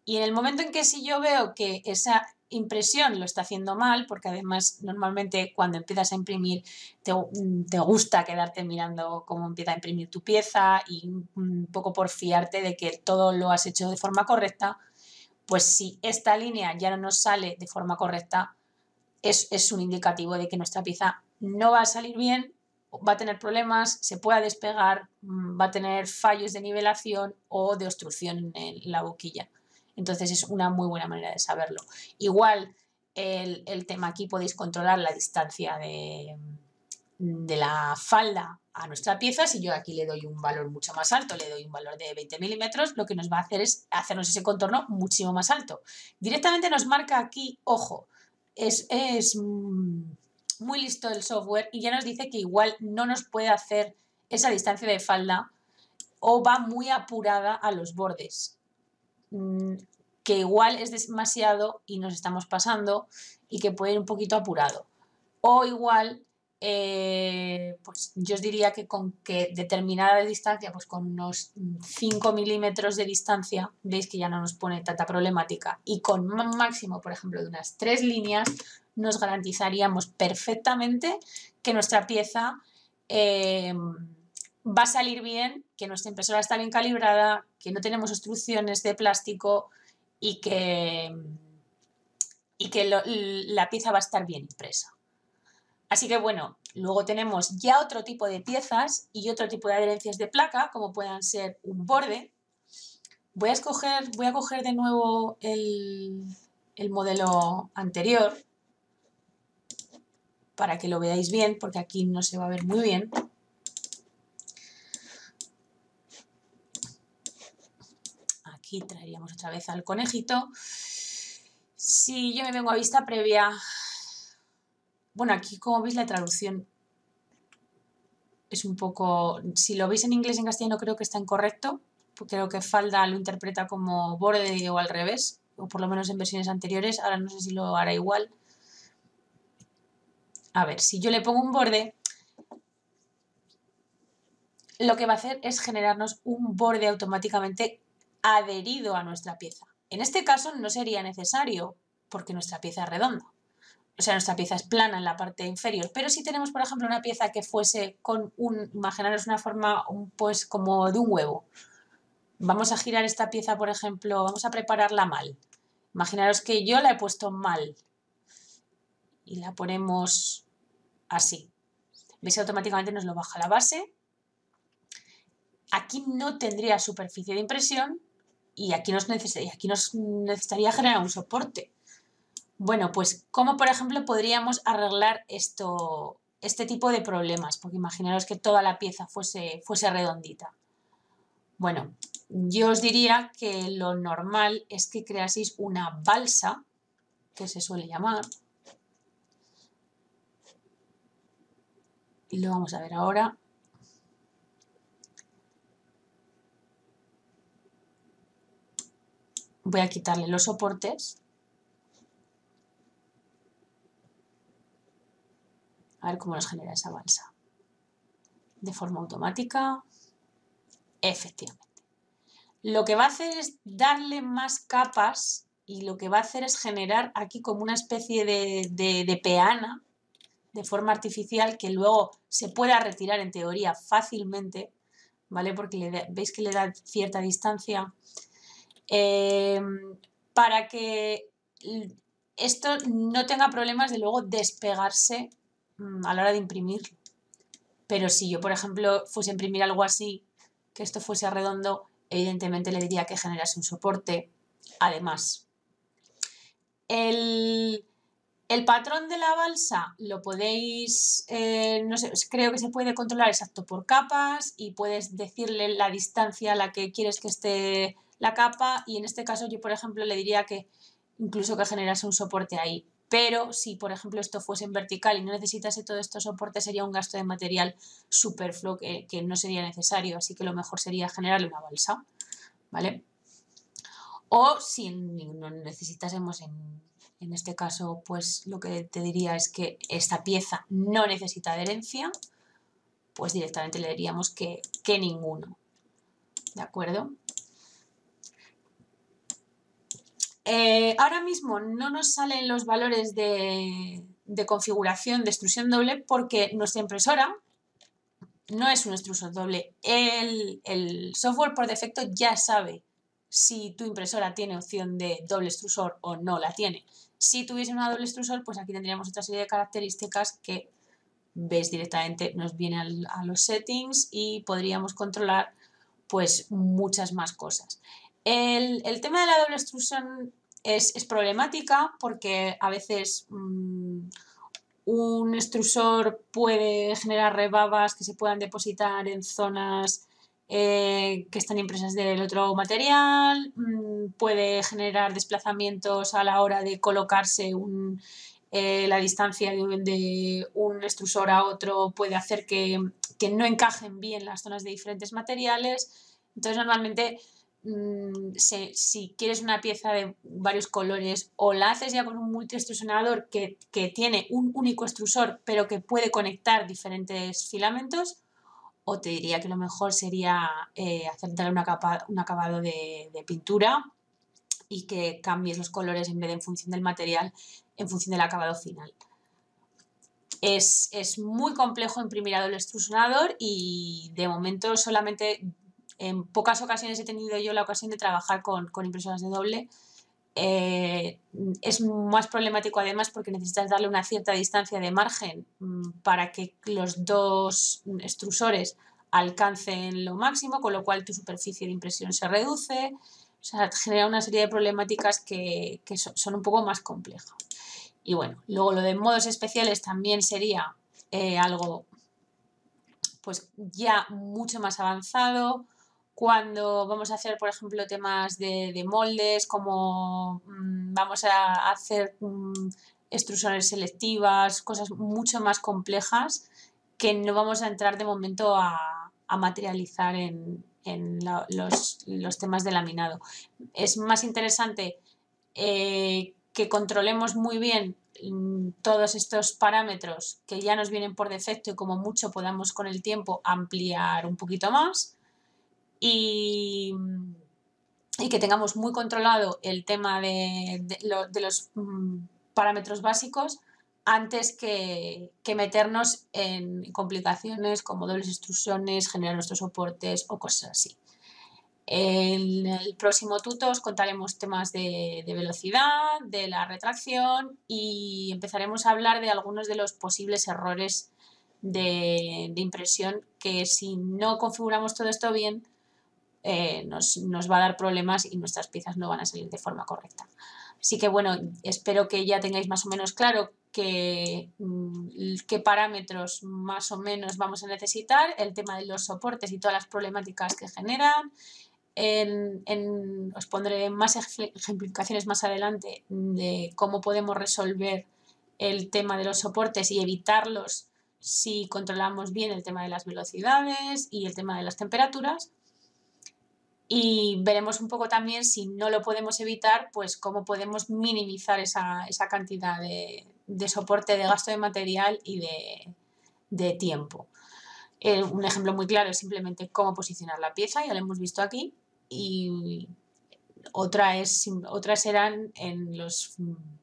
Y en el momento en que si yo veo que esa impresión lo está haciendo mal, porque además normalmente cuando empiezas a imprimir te gusta quedarte mirando cómo empieza a imprimir tu pieza y un poco por fiarte de que todo lo has hecho de forma correcta, pues si esta línea ya no nos sale de forma correcta, es un indicativo de que nuestra pieza no va a salir bien, va a tener problemas, se pueda despegar, va a tener fallos de nivelación o de obstrucción en la boquilla. Entonces es una muy buena manera de saberlo. Igual el tema aquí podéis controlar la distancia de la falda a nuestra pieza. Si yo aquí le doy un valor mucho más alto, le doy un valor de 20 milímetros, lo que nos va a hacer es hacernos ese contorno muchísimo más alto. Directamente nos marca aquí, ojo, es muy listo el software y ya nos dice que igual no nos puede hacer esa distancia de falda o va muy apurada a los bordes, que igual es demasiado y nos estamos pasando y que puede ir un poquito apurado. O igual, pues yo os diría que con que determinada distancia, pues con unos 5 milímetros de distancia, veis que ya no nos pone tanta problemática. Y con un máximo, por ejemplo, de unas 3 líneas, nos garantizaríamos perfectamente que nuestra pieza va a salir bien, que nuestra impresora está bien calibrada, que no tenemos obstrucciones de plástico y que y que la pieza va a estar bien impresa. Así que bueno, luego tenemos ya otro tipo de piezas y otro tipo de adherencias de placa, como puedan ser un borde. Voy a coger de nuevo el modelo anterior para que lo veáis bien, porque aquí no se va a ver muy bien. Aquí traeríamos otra vez al conejito. Si yo me vengo a vista previa, bueno, aquí como veis la traducción es un poco, si lo veis en inglés y en castellano creo que está incorrecto, porque creo que falda lo interpreta como borde o al revés, o por lo menos en versiones anteriores, ahora no sé si lo hará igual. A ver, si yo le pongo un borde, lo que va a hacer es generarnos un borde automáticamente adherido a nuestra pieza. En este caso no sería necesario, porque nuestra pieza es redonda. O sea, nuestra pieza es plana en la parte inferior, pero si tenemos, por ejemplo, una pieza que fuese con imaginaros una forma pues como de un huevo. Vamos a girar esta pieza, por ejemplo, vamos a prepararla mal. Imaginaros que yo la he puesto mal y la ponemos así. ¿Veis? Automáticamente nos lo baja la base. Aquí no tendría superficie de impresión y aquí nos necesitaría generar un soporte. Bueno, pues ¿cómo, por ejemplo, podríamos arreglar este tipo de problemas? Porque imaginaros que toda la pieza fuese redondita. Bueno, yo os diría que lo normal es que creaseis una balsa, que se suele llamar. Y lo vamos a ver ahora. Voy a quitarle los soportes. A ver cómo nos genera esa balsa. De forma automática. Efectivamente. Lo que va a hacer es darle más capas y lo que va a hacer es generar aquí como una especie de peana de forma artificial que luego se pueda retirar en teoría fácilmente, ¿vale? Porque veis que le da cierta distancia para que esto no tenga problemas de luego despegarse a la hora de imprimirlo. Pero si yo, por ejemplo, fuese a imprimir algo así, que esto fuese redondo, evidentemente le diría que generase un soporte. Además, el patrón de la balsa lo podéis, no sé, creo que se puede controlar exacto por capas y puedes decirle la distancia a la que quieres que esté la capa y en este caso yo, por ejemplo, le diría que incluso que generase un soporte ahí. Pero si, por ejemplo, esto fuese en vertical y no necesitase todo estos soportes, sería un gasto de material superfluo que no sería necesario. Así que lo mejor sería generarle una balsa, ¿vale? O si no necesitásemos en este caso, pues lo que te diría es que esta pieza no necesita adherencia, pues directamente le diríamos que ninguno. ¿De acuerdo? Ahora mismo no nos salen los valores de configuración de extrusión doble porque nuestra impresora no es un extrusor doble. El software por defecto ya sabe si tu impresora tiene opción de doble extrusor o no la tiene. Si tuviese una doble extrusor, pues aquí tendríamos otra serie de características que ves directamente, nos viene a los settings y podríamos controlar pues muchas más cosas. El tema de la doble extrusión es problemática porque a veces un extrusor puede generar rebabas que se puedan depositar en zonas que están impresas del otro material, puede generar desplazamientos a la hora de colocarse la distancia de un extrusor a otro puede hacer que no encajen bien las zonas de diferentes materiales. Entonces, normalmente, si quieres una pieza de varios colores o la haces ya con un multiextrusionador que tiene un único extrusor pero que puede conectar diferentes filamentos, o te diría que lo mejor sería darle un acabado de pintura y que cambies los colores en vez de en función del material, en función del acabado final. Es muy complejo imprimir a doble extrusionador y de momento solamente en pocas ocasiones he tenido yo la ocasión de trabajar con impresoras de doble Eh, es más problemático además porque necesitas darle una cierta distancia de margen para que los dos extrusores alcancen lo máximo, con lo cual tu superficie de impresión se reduce. O sea, genera una serie de problemáticas que son un poco más complejas. Y bueno, luego lo de modos especiales también sería algo pues ya mucho más avanzado. Cuando vamos a hacer, por ejemplo, temas de moldes, como vamos a hacer extrusiones selectivas, cosas mucho más complejas que no vamos a entrar de momento a materializar en los temas de laminado. Es más interesante que controlemos muy bien todos estos parámetros que ya nos vienen por defecto y como mucho podamos con el tiempo ampliar un poquito más y que tengamos muy controlado el tema de los parámetros básicos antes que meternos en complicaciones como dobles extrusiones, generar nuestros soportes o cosas así. En el próximo tuto os contaremos temas de velocidad, de la retracción y empezaremos a hablar de algunos de los posibles errores de impresión que si no configuramos todo esto bien nos va a dar problemas y nuestras piezas no van a salir de forma correcta. Así que bueno, espero que ya tengáis más o menos claro qué parámetros más o menos vamos a necesitar, el tema de los soportes y todas las problemáticas que generan. Os pondré más ejemplificaciones más adelante de cómo podemos resolver el tema de los soportes y evitarlos si controlamos bien el tema de las velocidades y el tema de las temperaturas. Y veremos un poco también, si no lo podemos evitar, pues cómo podemos minimizar esa cantidad de soporte, de gasto de material y de tiempo. Un ejemplo muy claro es simplemente cómo posicionar la pieza, ya lo hemos visto aquí, y otras serán en los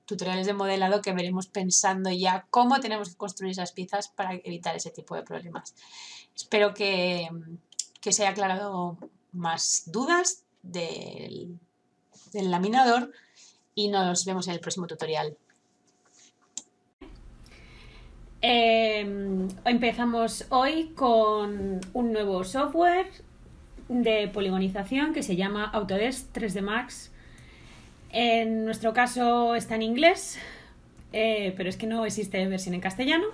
tutoriales de modelado que veremos pensando ya cómo tenemos que construir esas piezas para evitar ese tipo de problemas. Espero que se haya aclarado más dudas del laminador y nos vemos en el próximo tutorial. Empezamos hoy con un nuevo software de poligonización que se llama Autodesk 3D Max. En nuestro caso está en inglés, pero es que no existe versión en castellano.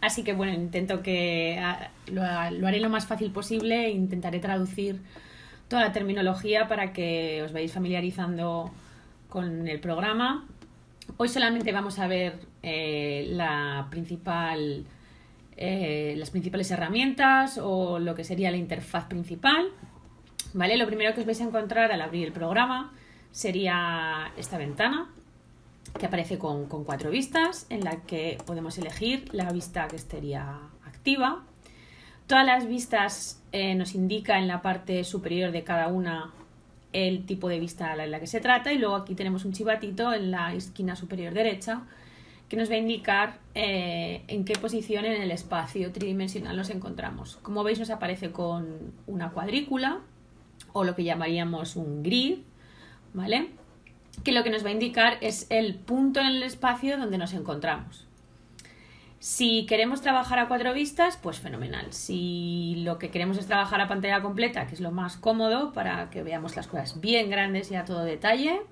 Así que bueno, intento que lo haré lo más fácil posible e intentaré traducir toda la terminología para que os vayáis familiarizando con el programa. Hoy solamente vamos a ver las principales herramientas o lo que sería la interfaz principal, ¿vale? Lo primero que os vais a encontrar al abrir el programa sería esta ventana que aparece con 4 vistas, en la que podemos elegir la vista que estaría activa. Todas las vistas nos indica en la parte superior de cada una el tipo de vista en la que se trata, y luego aquí tenemos un chivatito en la esquina superior derecha que nos va a indicar en qué posición en el espacio tridimensional nos encontramos. Como veis, nos aparece con una cuadrícula o lo que llamaríamos un grid, ¿vale? Que lo que nos va a indicar es el punto en el espacio donde nos encontramos. Si queremos trabajar a 4 vistas, pues fenomenal. Si lo que queremos es trabajar a pantalla completa, que es lo más cómodo para que veamos las cosas bien grandes y a todo detalle,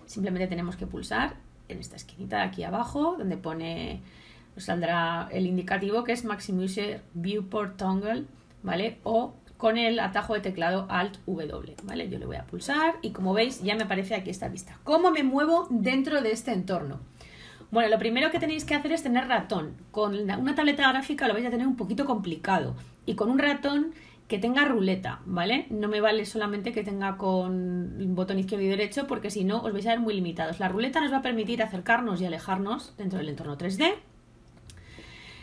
simplemente tenemos que pulsar en esta esquinita de aquí abajo, donde nos saldrá el indicativo que es Maximize Viewport Toggle, ¿vale? O con el atajo de teclado Alt-W, ¿vale? Yo le voy a pulsar y, como veis, ya me aparece aquí esta vista. ¿Cómo me muevo dentro de este entorno? Bueno, lo primero que tenéis que hacer es tener ratón. Con una tableta gráfica lo vais a tener un poquito complicado. Y con un ratón que tenga ruleta, ¿vale? No me vale solamente que tenga con el botón izquierdo y derecho, porque si no os vais a ver muy limitados. La ruleta nos va a permitir acercarnos y alejarnos dentro del entorno 3D.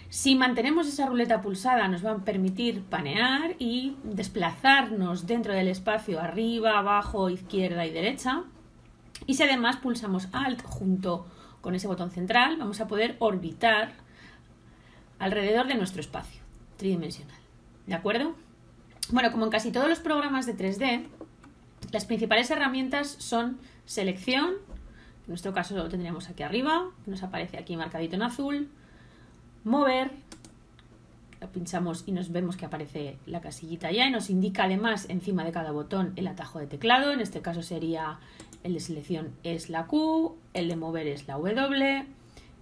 Si mantenemos esa ruleta pulsada, nos va a permitir panear y desplazarnos dentro del espacio arriba, abajo, izquierda y derecha. Y si además pulsamos Alt junto con ese botón central, vamos a poder orbitar alrededor de nuestro espacio tridimensional. ¿De acuerdo? Bueno, como en casi todos los programas de 3D, las principales herramientas son selección, en nuestro caso lo tendríamos aquí arriba, que nos aparece aquí marcadito en azul, mover, lo pinchamos y nos vemos que aparece la casillita ya y nos indica además encima de cada botón el atajo de teclado. En este caso sería el de selección es la Q, el de mover es la W,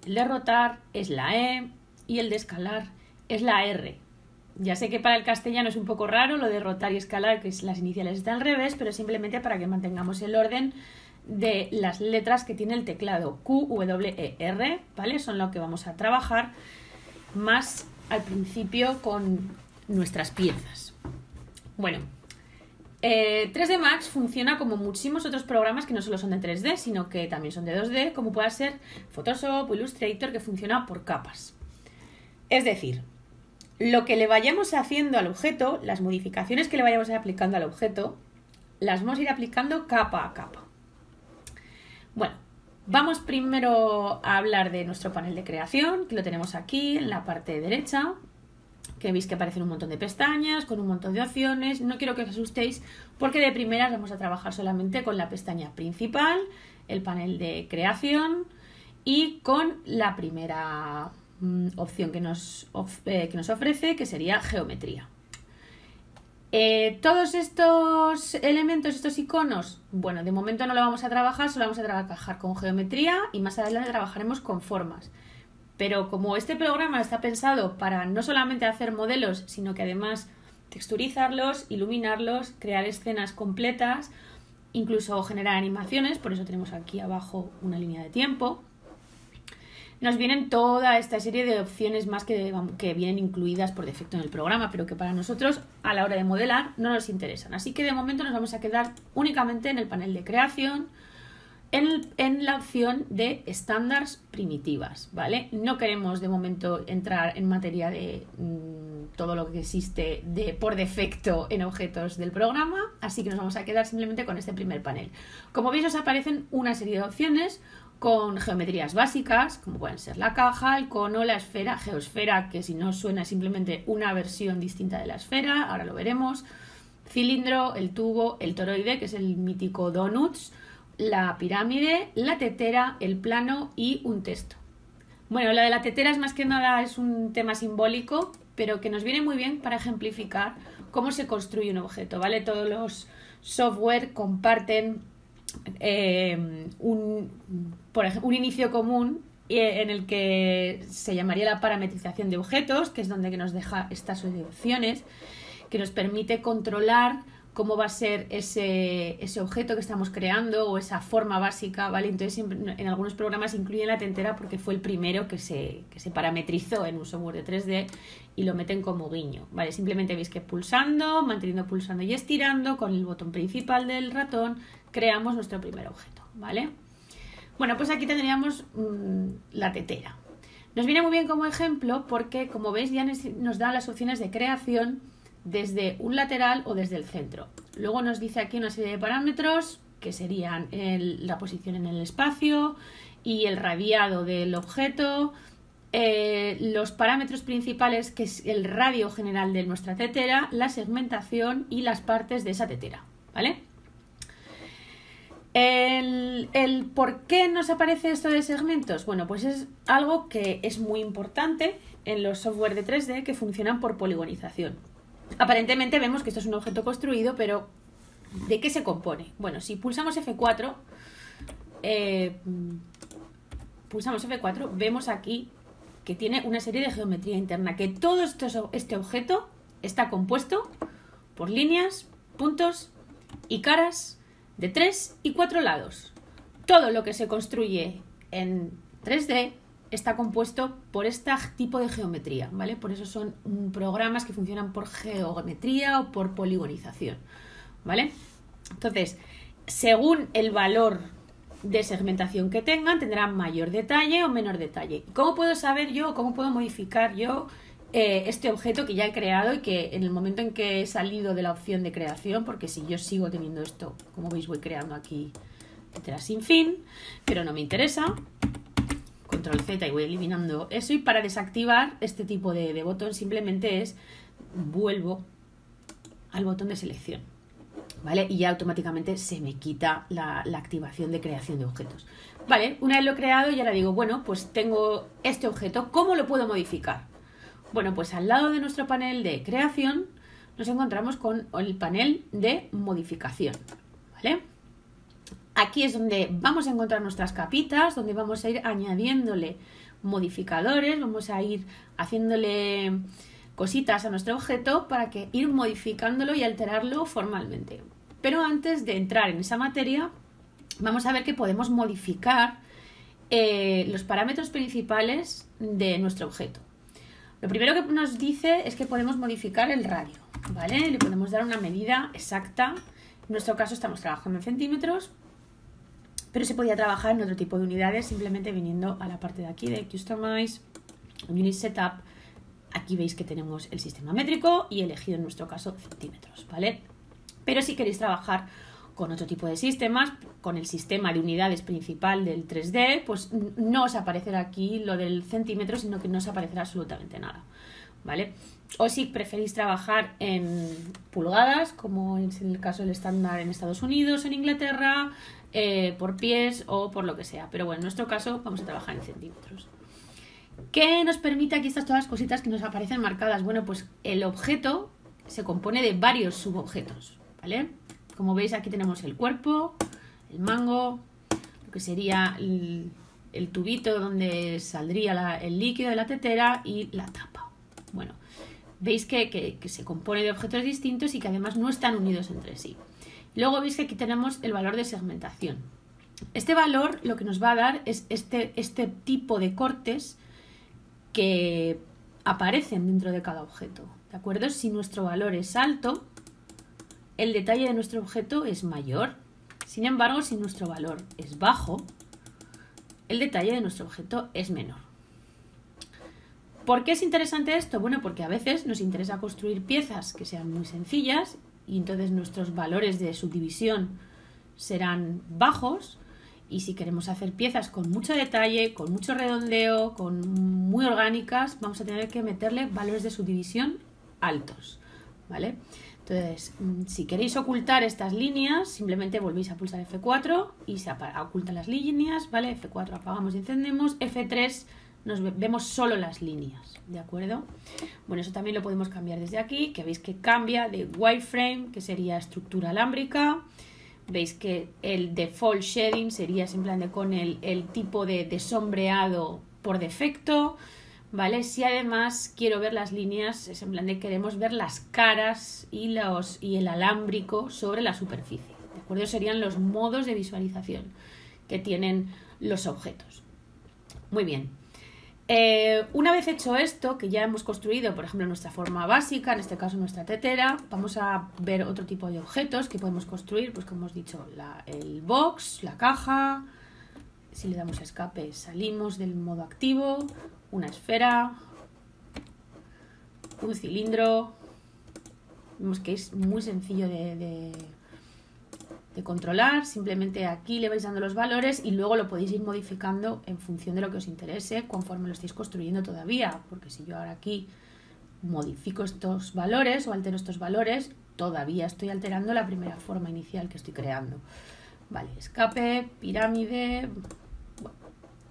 el de rotar es la E y el de escalar es la R. Ya sé que para el castellano es un poco raro lo de rotar y escalar, que las iniciales están al revés, pero simplemente para que mantengamos el orden de las letras que tiene el teclado Q, W, E, R, ¿vale? Son lo que vamos a trabajar más al principio con nuestras piezas. Bueno, 3D Max funciona como muchísimos otros programas que no solo son de 3D, sino que también son de 2D, como pueda ser Photoshop o Illustrator, que funciona por capas. Es decir, lo que le vayamos haciendo al objeto, las modificaciones que le vayamos aplicando al objeto, las vamos a ir aplicando capa a capa. Bueno, vamos primero a hablar de nuestro panel de creación, que lo tenemos aquí en la parte derecha, que veis que aparecen un montón de pestañas, con un montón de opciones. No quiero que os asustéis, porque de primeras vamos a trabajar solamente con la pestaña principal, el panel de creación y con la primera opción que nos ofrece, que sería geometría. Todos estos elementos, estos iconos, bueno, de momento no lo vamos a trabajar, solo vamos a trabajar con geometría y más adelante trabajaremos con formas. Pero como este programa está pensado para no solamente hacer modelos, sino que además texturizarlos, iluminarlos, crear escenas completas, incluso generar animaciones, por eso tenemos aquí abajo una línea de tiempo, nos vienen toda esta serie de opciones más que vienen incluidas por defecto en el programa, pero que para nosotros a la hora de modelar no nos interesan. Así que de momento nos vamos a quedar únicamente en el panel de creación, en la opción de estándares primitivas, ¿vale? No queremos de momento entrar en materia de todo lo que existe por defecto en objetos del programa, así que nos vamos a quedar simplemente con este primer panel. Como veis, os aparecen una serie de opciones con geometrías básicas, como pueden ser la caja, el cono, la esfera, geosfera, que si no os suena es simplemente una versión distinta de la esfera, ahora lo veremos, cilindro, el tubo, el toroide, que es el mítico donuts, la pirámide, la tetera, el plano y un texto. Bueno, la de la tetera es más que nada es un tema simbólico, pero que nos viene muy bien para ejemplificar cómo se construye un objeto, ¿vale? Todos los software comparten por ejemplo, un inicio común en el que se llamaría la parametrización de objetos, que es donde que nos deja estas opciones, que nos permite controlar cómo va a ser ese objeto que estamos creando o esa forma básica, ¿vale? Entonces siempre, en algunos programas incluyen la tetera porque fue el primero que se parametrizó en un software de 3D y lo meten como guiño, ¿vale? Simplemente veis que pulsando, manteniendo pulsando y estirando con el botón principal del ratón creamos nuestro primer objeto, ¿vale? Bueno, pues aquí tendríamos la tetera. Nos viene muy bien como ejemplo porque, como veis, ya nos da las opciones de creación desde un lateral o desde el centro. Luego nos dice aquí una serie de parámetros que serían la posición en el espacio y el radiado del objeto, los parámetros principales, que es el radio general de nuestra tetera, la segmentación y las partes de esa tetera, ¿vale? El por qué nos aparece esto de segmentos, bueno, pues es algo que es muy importante en los software de 3D que funcionan por poligonización. Aparentemente vemos que esto es un objeto construido, pero ¿de qué se compone? Bueno, si pulsamos F4, vemos aquí que tiene una serie de geometría interna, que todo este objeto está compuesto por líneas, puntos y caras de 3 y 4 lados. Todo lo que se construye en 3D está compuesto por este tipo de geometría, ¿vale? Por eso son programas que funcionan por geometría o por poligonización, ¿vale? Entonces, según el valor de segmentación que tengan, tendrán mayor detalle o menor detalle. ¿Cómo puedo saber yo, cómo puedo modificar yo este objeto que ya he creado y que en el momento en que he salido de la opción de creación, porque si yo sigo teniendo esto, como veis voy creando aquí etcétera sin fin, pero no me interesa, control Z y voy eliminando eso, y para desactivar este tipo de botón simplemente vuelvo al botón de selección, ¿vale? Y ya automáticamente se me quita la activación de creación de objetos. Vale, una vez lo he creado, y ahora digo, bueno, pues tengo este objeto, ¿cómo lo puedo modificar? Bueno, pues al lado de nuestro panel de creación nos encontramos con el panel de modificación, ¿vale? Aquí es donde vamos a encontrar nuestras capitas, donde vamos a ir añadiéndole modificadores, vamos a ir haciéndole cositas a nuestro objeto para que ir modificándolo y alterarlo formalmente. Pero antes de entrar en esa materia, vamos a ver que podemos modificar los parámetros principales de nuestro objeto. Lo primero que nos dice es que podemos modificar el radio, ¿vale? Le podemos dar una medida exacta. En nuestro caso estamos trabajando en centímetros, pero se podía trabajar en otro tipo de unidades simplemente viniendo a la parte de aquí de Customize, Unit Setup. Aquí veis que tenemos el sistema métrico y elegido en nuestro caso centímetros, ¿vale? Pero si queréis trabajar con otro tipo de sistemas, con el sistema de unidades principal del 3D, pues no os aparecerá aquí lo del centímetro, sino que no os aparecerá absolutamente nada, ¿vale? O si preferís trabajar en pulgadas, como es el caso del estándar en Estados Unidos, en Inglaterra, por pies o por lo que sea. Pero bueno, en nuestro caso vamos a trabajar en centímetros. ¿Qué nos permite aquí estas todas las cositas que nos aparecen marcadas? Bueno, pues el objeto se compone de varios subobjetos, ¿vale? Como veis, aquí tenemos el cuerpo, el mango, lo que sería el tubito donde saldría el líquido de la tetera y la tapa. Bueno, veis que se compone de objetos distintos y que además no están unidos entre sí. Luego veis que aquí tenemos el valor de segmentación. Este valor lo que nos va a dar es este tipo de cortes que aparecen dentro de cada objeto, ¿de acuerdo? Si nuestro valor es alto, el detalle de nuestro objeto es mayor. Sin embargo, si nuestro valor es bajo, el detalle de nuestro objeto es menor. ¿Por qué es interesante esto? Bueno, porque a veces nos interesa construir piezas que sean muy sencillas y entonces nuestros valores de subdivisión serán bajos. Y si queremos hacer piezas con mucho detalle, con mucho redondeo, muy orgánicas, vamos a tener que meterle valores de subdivisión altos, ¿vale? Entonces, si queréis ocultar estas líneas, simplemente volvéis a pulsar F4 y se ocultan las líneas, ¿vale? F4 apagamos y encendemos, F3 vemos solo las líneas, ¿de acuerdo? Bueno, eso también lo podemos cambiar desde aquí, que veis que cambia de wireframe, que sería estructura alámbrica. Veis que el default shading sería simplemente con el tipo de sombreado por defecto, ¿vale? Si además quiero ver las líneas, es en plan de queremos ver las caras y el alámbrico sobre la superficie, ¿de acuerdo? Serían los modos de visualización que tienen los objetos. Muy bien. Una vez hecho esto, que ya hemos construido, por ejemplo, nuestra forma básica, en este caso nuestra tetera, vamos a ver otro tipo de objetos que podemos construir, pues como hemos dicho, el box, la caja. Si le damos a escape salimos del modo activo, una esfera, un cilindro. Vemos que es muy sencillo de controlar. Simplemente aquí le vais dando los valores y luego lo podéis ir modificando en función de lo que os interese conforme lo estéis construyendo todavía, porque si yo ahora aquí modifico estos valores o altero estos valores, todavía estoy alterando la primera forma inicial que estoy creando. Vale, escape, pirámide. Bueno,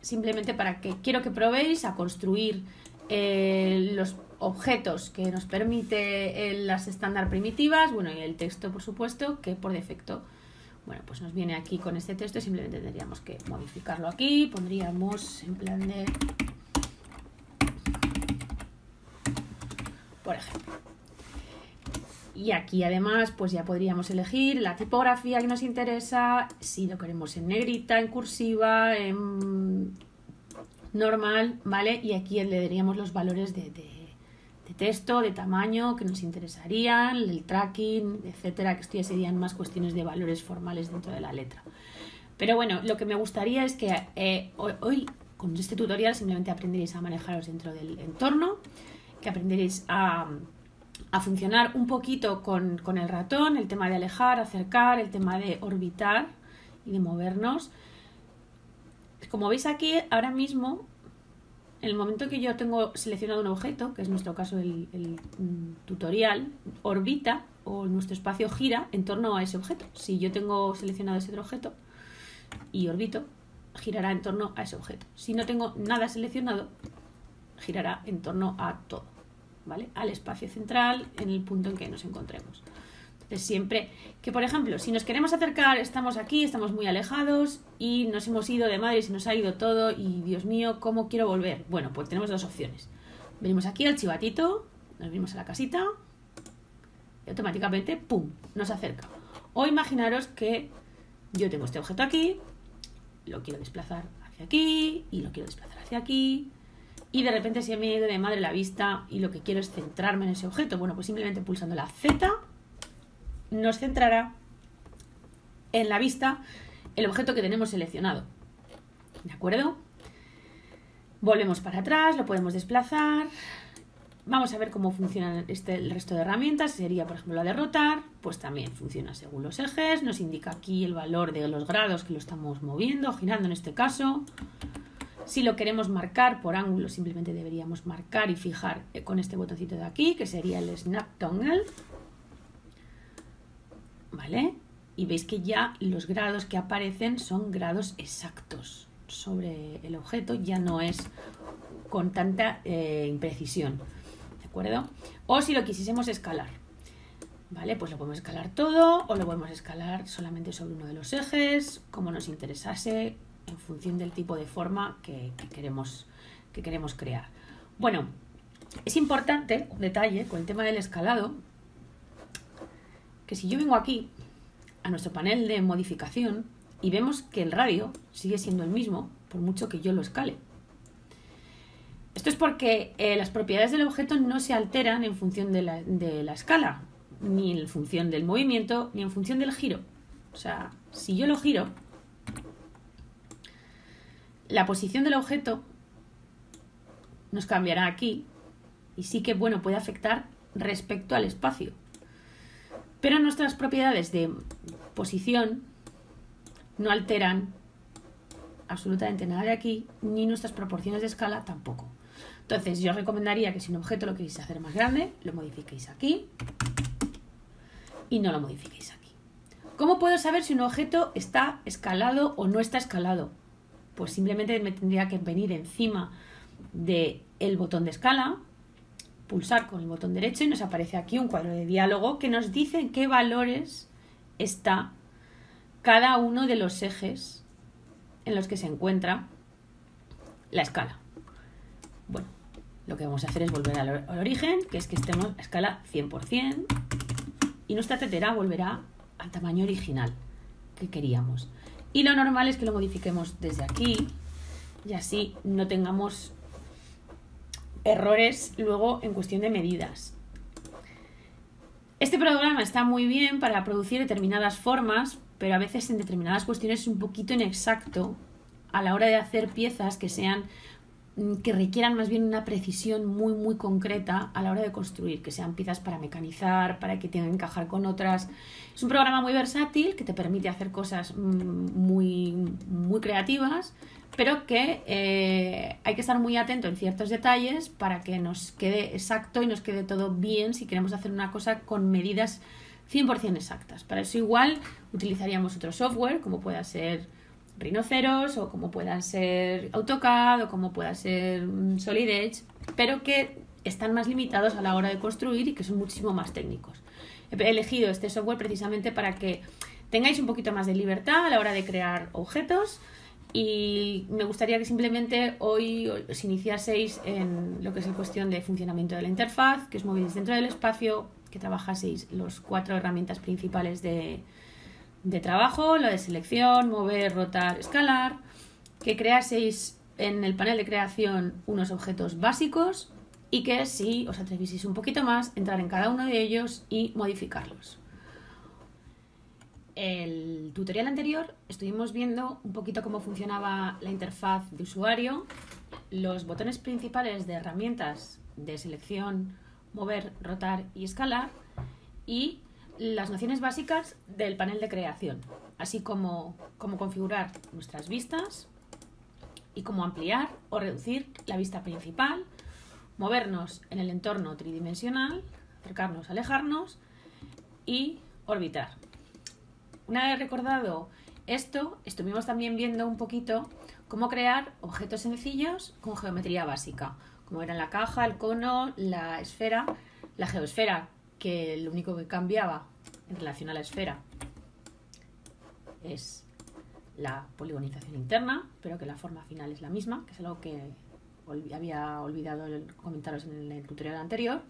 simplemente para que quiero que probéis a construir los objetos que nos permite las estándar primitivas, bueno, y el texto, por supuesto, que por defecto, bueno, pues nos viene aquí con este texto. Simplemente tendríamos que modificarlo aquí, pondríamos en plan de, por ejemplo. Y aquí además pues ya podríamos elegir la tipografía que nos interesa, si lo queremos en negrita, en cursiva, en normal, ¿vale? Y aquí le daríamos los valores de texto, de tamaño que nos interesarían, el tracking, etcétera, que esto ya serían más cuestiones de valores formales dentro de la letra. Pero bueno, lo que me gustaría es que hoy con este tutorial simplemente aprenderéis a manejaros dentro del entorno, que aprenderéis a funcionar un poquito con el ratón, el tema de alejar, acercar, el tema de orbitar y de movernos. Como veis aquí, ahora mismo, en el momento que yo tengo seleccionado un objeto, que es en nuestro caso el tutorial, orbita, o nuestro espacio gira en torno a ese objeto. Si yo tengo seleccionado ese otro objeto y orbito, girará en torno a ese objeto. Si no tengo nada seleccionado, girará en torno a todo, ¿vale? Al espacio central en el punto en que nos encontremos. Entonces, siempre que, por ejemplo, si nos queremos acercar, estamos aquí, estamos muy alejados y nos hemos ido de madre y se nos ha ido todo y, Dios mío, ¿cómo quiero volver? Bueno, pues tenemos dos opciones. Venimos aquí al chivatito, nos venimos a la casita y automáticamente, ¡pum!, nos acerca. O imaginaros que yo tengo este objeto aquí, lo quiero desplazar hacia aquí y lo quiero desplazar hacia aquí y de repente se me ha ido de madre la vista y lo que quiero es centrarme en ese objeto. Bueno, pues simplemente pulsando la Z nos centrará en la vista el objeto que tenemos seleccionado. ¿De acuerdo? Volvemos para atrás, lo podemos desplazar. Vamos a ver cómo funcionan el resto de herramientas. Sería, por ejemplo, la de rotar. Pues también funciona según los ejes. Nos indica aquí el valor de los grados que lo estamos moviendo, girando en este caso. Si lo queremos marcar por ángulo, simplemente deberíamos marcar y fijar con este botoncito de aquí, que sería el Snap Toggle. ¿Vale? Y veis que ya los grados que aparecen son grados exactos sobre el objeto, ya no es con tanta imprecisión, ¿de acuerdo? O si lo quisiésemos escalar, ¿vale? Pues lo podemos escalar todo o lo podemos escalar solamente sobre uno de los ejes, como nos interesase, en función del tipo de forma que queremos crear. Bueno, es importante, un detalle con el tema del escalado, que si yo vengo aquí a nuestro panel de modificación y vemos que el radio sigue siendo el mismo, por mucho que yo lo escale. Esto es porque las propiedades del objeto no se alteran en función de la escala, ni en función del movimiento, ni en función del giro. O sea, si yo lo giro, la posición del objeto nos cambiará aquí y sí que, bueno, puede afectar respecto al espacio. Pero nuestras propiedades de posición no alteran absolutamente nada de aquí, ni nuestras proporciones de escala tampoco. Entonces, yo os recomendaría que si un objeto lo queréis hacer más grande, lo modifiquéis aquí y no lo modifiquéis aquí. ¿Cómo puedo saber si un objeto está escalado o no está escalado? Pues simplemente me tendría que venir encima del botón de escala, pulsar con el botón derecho y nos aparece aquí un cuadro de diálogo que nos dice en qué valores está cada uno de los ejes en los que se encuentra la escala. Bueno, lo que vamos a hacer es volver al origen, que es que estemos a escala 100% y nuestra tetera volverá al tamaño original que queríamos. Y lo normal es que lo modifiquemos desde aquí y así no tengamos errores luego en cuestión de medidas. Este programa está muy bien para producir determinadas formas, pero a veces en determinadas cuestiones es un poquito inexacto a la hora de hacer piezas que requieran más bien una precisión muy concreta a la hora de construir, que sean piezas para mecanizar, para que tengan que encajar con otras. Es un programa muy versátil que te permite hacer cosas muy creativas, pero que hay que estar muy atento en ciertos detalles para que nos quede exacto y nos quede todo bien si queremos hacer una cosa con medidas 100% exactas. Para eso igual utilizaríamos otro software, como pueda ser Rhinoceros o como pueda ser AutoCAD o como pueda ser Solid Edge, pero que están más limitados a la hora de construir y que son muchísimo más técnicos. He elegido este software precisamente para que tengáis un poquito más de libertad a la hora de crear objetos. Y me gustaría que simplemente hoy os iniciaseis en lo que es la cuestión de funcionamiento de la interfaz, que os movéis dentro del espacio, que trabajaseis los 4 herramientas principales de trabajo, lo de selección, mover, rotar, escalar, que creaseis en el panel de creación unos objetos básicos y que si os atrevieseis un poquito más, entrar en cada uno de ellos y modificarlos. El tutorial anterior estuvimos viendo un poquito cómo funcionaba la interfaz de usuario, los botones principales de herramientas de selección, mover, rotar y escalar y las nociones básicas del panel de creación, así como cómo configurar nuestras vistas y cómo ampliar o reducir la vista principal, movernos en el entorno tridimensional, acercarnos, alejarnos y orbitar. Una vez recordado esto, estuvimos también viendo un poquito cómo crear objetos sencillos con geometría básica, como eran la caja, el cono, la esfera, la geosfera, que lo único que cambiaba en relación a la esfera es la poligonización interna, pero que la forma final es la misma, que es algo que había olvidado comentaros en el tutorial anterior.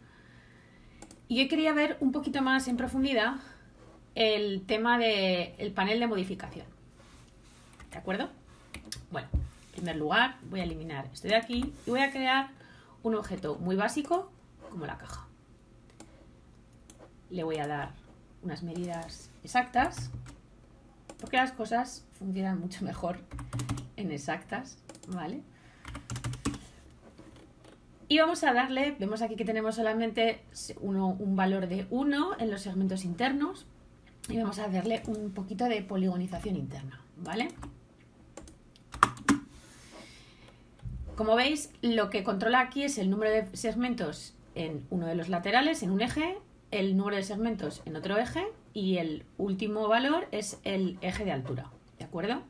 Y yo quería ver un poquito más en profundidad el tema del panel de modificación. ¿De acuerdo? Bueno, en primer lugar voy a eliminar esto de aquí y voy a crear un objeto muy básico como la caja. Le voy a dar unas medidas exactas porque las cosas funcionan mucho mejor en exactas, ¿vale? Y vamos a darle, vemos aquí que tenemos solamente un valor de 1 en los segmentos internos y vamos a darle un poquito de poligonización interna, ¿vale? Como veis, lo que controla aquí es el número de segmentos en uno de los laterales, en un eje, el número de segmentos en otro eje y el último valor es el eje de altura, ¿de acuerdo?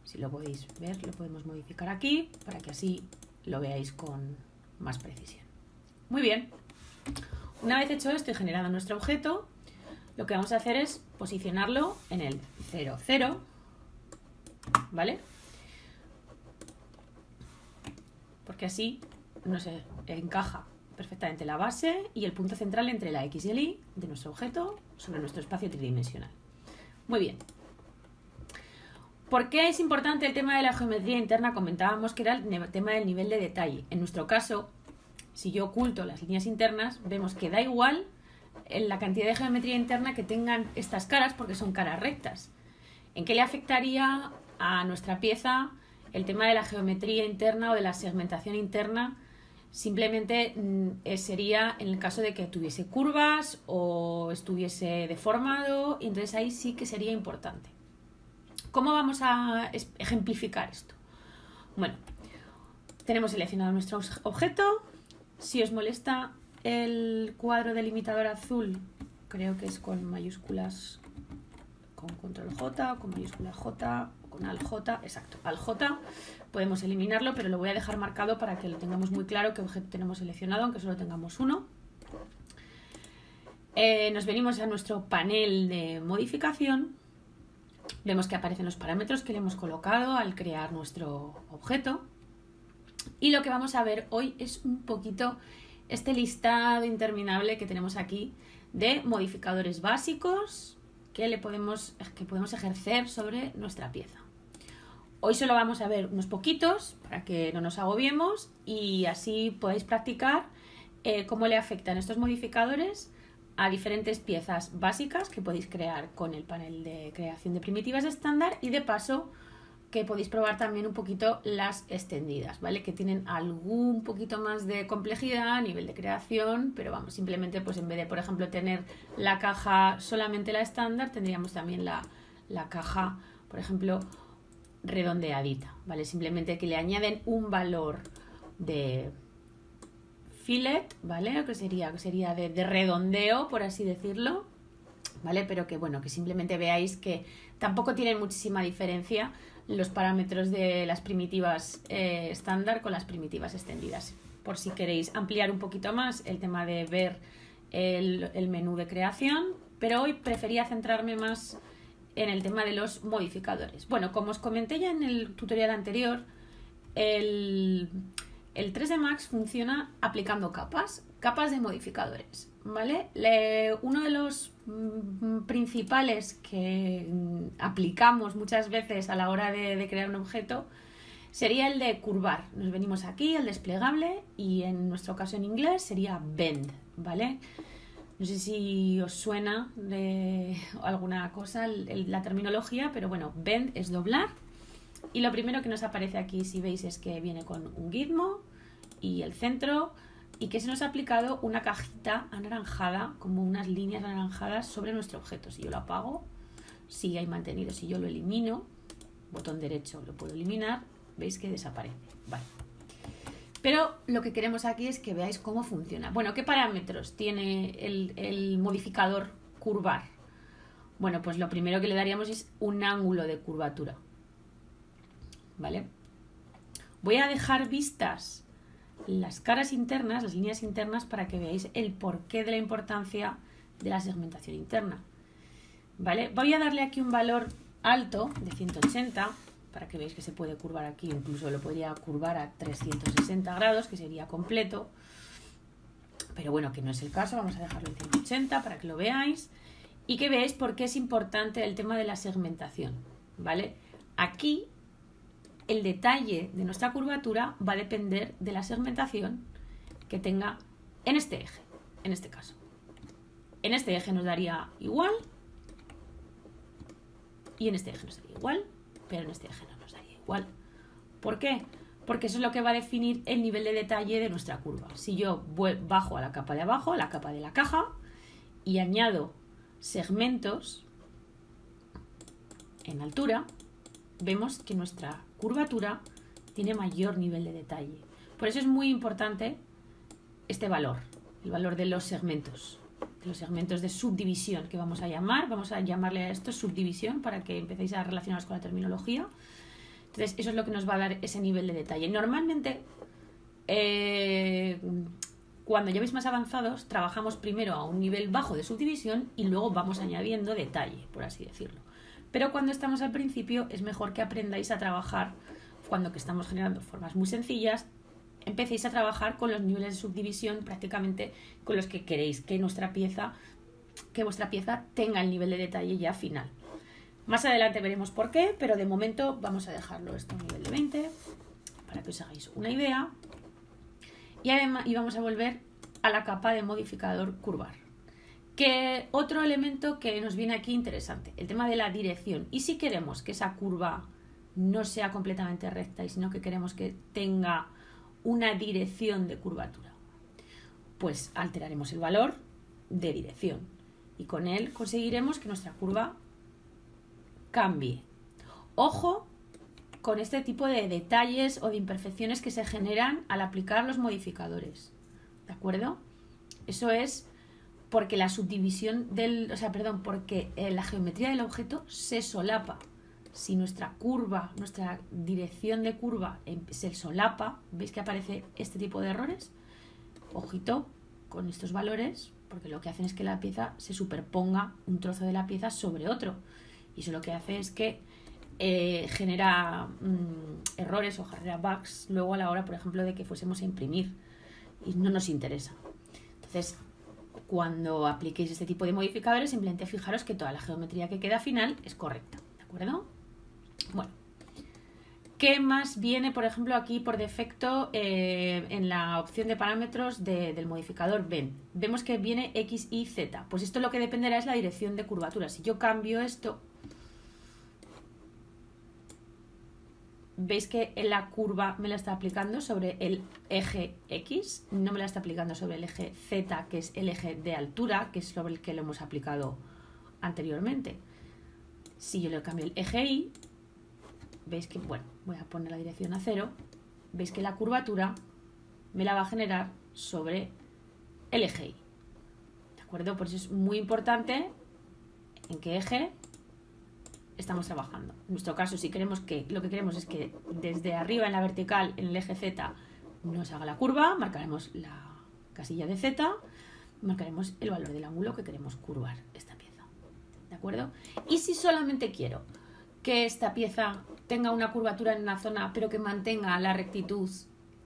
Si lo podéis ver, lo podemos modificar aquí para que así lo veáis con más precisión. Muy bien. Una vez hecho esto y generado nuestro objeto, lo que vamos a hacer es posicionarlo en el 0, 0, ¿vale? Porque así nos encaja perfectamente la base y el punto central entre la X y el Y de nuestro objeto sobre nuestro espacio tridimensional. Muy bien. ¿Por qué es importante el tema de la geometría interna? Comentábamos que era el tema del nivel de detalle. En nuestro caso, si yo oculto las líneas internas, vemos que da igual en la cantidad de geometría interna que tengan estas caras porque son caras rectas. ¿En qué le afectaría a nuestra pieza el tema de la geometría interna o de la segmentación interna? Simplemente sería en el caso de que tuviese curvas o estuviese deformado, y entonces ahí sí que sería importante. ¿Cómo vamos a ejemplificar esto? Bueno, tenemos seleccionado nuestro objeto. Si os molesta el cuadro delimitador azul, creo que es con mayúsculas, con control J, con mayúscula J, con al J, exacto, al J, podemos eliminarlo, pero lo voy a dejar marcado para que lo tengamos muy claro qué objeto tenemos seleccionado, aunque solo tengamos uno. Nos venimos a nuestro panel de modificación. Vemos que aparecen los parámetros que le hemos colocado al crear nuestro objeto. Y lo que vamos a ver hoy es un poquito este listado interminable que tenemos aquí de modificadores básicos que podemos ejercer sobre nuestra pieza. Hoy solo vamos a ver unos poquitos para que no nos agobiemos y así podáis practicar cómo le afectan estos modificadores a diferentes piezas básicas que podéis crear con el panel de creación de primitivas estándar y de paso que podéis probar también un poquito las extendidas, ¿vale? Que tienen algún poquito más de complejidad a nivel de creación, pero vamos, simplemente pues en vez de, por ejemplo, tener la caja solamente la estándar, tendríamos también la caja, por ejemplo, redondeadita, ¿vale? Simplemente que le añaden un valor de fillet, ¿vale? Que sería de redondeo, por así decirlo, ¿vale? Pero que bueno, que simplemente veáis que tampoco tienen muchísima diferencia los parámetros de las primitivas estándar con las primitivas extendidas. Por si queréis ampliar un poquito más el tema de ver el menú de creación, pero hoy prefería centrarme más en el tema de los modificadores. Bueno, como os comenté ya en el tutorial anterior, el 3D Max funciona aplicando capas de modificadores, ¿vale? Uno de los principales que aplicamos muchas veces a la hora de crear un objeto sería el de curvar. Nos venimos aquí, el desplegable, y en nuestro caso en inglés sería bend, ¿vale? No sé si os suena de alguna cosa la terminología, pero bueno, bend es doblar. Y lo primero que nos aparece aquí, si veis, es que viene con un gizmo y el centro y que se nos ha aplicado una cajita anaranjada, como unas líneas anaranjadas sobre nuestro objeto. Si yo lo apago, sigue ahí mantenido. Si yo lo elimino, botón derecho lo puedo eliminar, veis que desaparece. Vale. Pero lo que queremos aquí es que veáis cómo funciona. Bueno, ¿qué parámetros tiene el modificador curvar. Bueno, pues lo primero que le daríamos es un ángulo de curvatura. ¿Vale? Voy a dejar vistas las caras internas, las líneas internas, para que veáis el porqué de la importancia de la segmentación interna. ¿Vale? Voy a darle aquí un valor alto de 180 para que veáis que se puede curvar aquí, incluso lo podría curvar a 360 grados, que sería completo, pero bueno, que no es el caso. Vamos a dejarlo en 180 para que lo veáis y que veáis por qué es importante el tema de la segmentación, ¿vale? Aquí el detalle de nuestra curvatura va a depender de la segmentación que tenga en este eje, en este caso. En este eje nos daría igual y en este eje nos daría igual, pero en este eje no nos daría igual. ¿Por qué? Porque eso es lo que va a definir el nivel de detalle de nuestra curva. Si yo bajo a la capa de abajo, a la capa de la caja, y añado segmentos en altura, vemos que nuestra curvatura tiene mayor nivel de detalle. Por eso es muy importante este valor, el valor de los segmentos de subdivisión, que vamos a llamarle a esto subdivisión para que empecéis a relacionaros con la terminología. Entonces eso es lo que nos va a dar ese nivel de detalle. Normalmente cuando ya veis más avanzados trabajamos primero a un nivel bajo de subdivisión y luego vamos añadiendo detalle, por así decirlo. Pero cuando estamos al principio es mejor que aprendáis a trabajar, cuando que estamos generando formas muy sencillas, empecéis a trabajar con los niveles de subdivisión prácticamente con los que queréis que vuestra pieza tenga el nivel de detalle ya final. Más adelante veremos por qué, pero de momento vamos a dejarlo esto a un nivel de 20 para que os hagáis una idea. Y además vamos a volver a la capa de modificador curvar. Que otro elemento que nos viene aquí interesante, el tema de la dirección. Y si queremos que esa curva no sea completamente recta, y sino que queremos que tenga una dirección de curvatura, pues alteraremos el valor de dirección y con él conseguiremos que nuestra curva cambie. Ojo con este tipo de detalles o de imperfecciones que se generan al aplicar los modificadores, ¿de acuerdo? Eso es porque la subdivisión porque la geometría del objeto se solapa. Si nuestra curva, nuestra dirección de curva se solapa, ¿veis que aparece este tipo de errores? Ojito con estos valores, porque lo que hacen es que la pieza se superponga un trozo de la pieza sobre otro. Y eso lo que hace es que genera errores o genera bugs luego a la hora, por ejemplo, de que fuésemos a imprimir. Y no nos interesa. Entonces, cuando apliquéis este tipo de modificadores, simplemente fijaros que toda la geometría que queda final es correcta, ¿de acuerdo? Bueno, ¿qué más viene, por ejemplo, aquí por defecto en la opción de parámetros del modificador BEM? Vemos que viene X, Y, Z. Pues esto lo que dependerá es la dirección de curvatura. Si yo cambio esto, veis que la curva me la está aplicando sobre el eje X, no me la está aplicando sobre el eje Z, que es el eje de altura, que es sobre el que lo hemos aplicado anteriormente. Si yo le cambio el eje Y, veis que, bueno, voy a poner la dirección a 0, veis que la curvatura me la va a generar sobre el eje Y. ¿De acuerdo? Por eso es muy importante en qué eje estamos trabajando. En nuestro caso, si queremos lo que queremos es que desde arriba en la vertical, en el eje Z, nos haga la curva, marcaremos la casilla de Z, marcaremos el valor del ángulo que queremos curvar esta pieza. ¿De acuerdo? Y si solamente quiero que esta pieza tenga una curvatura en una zona, pero que mantenga la rectitud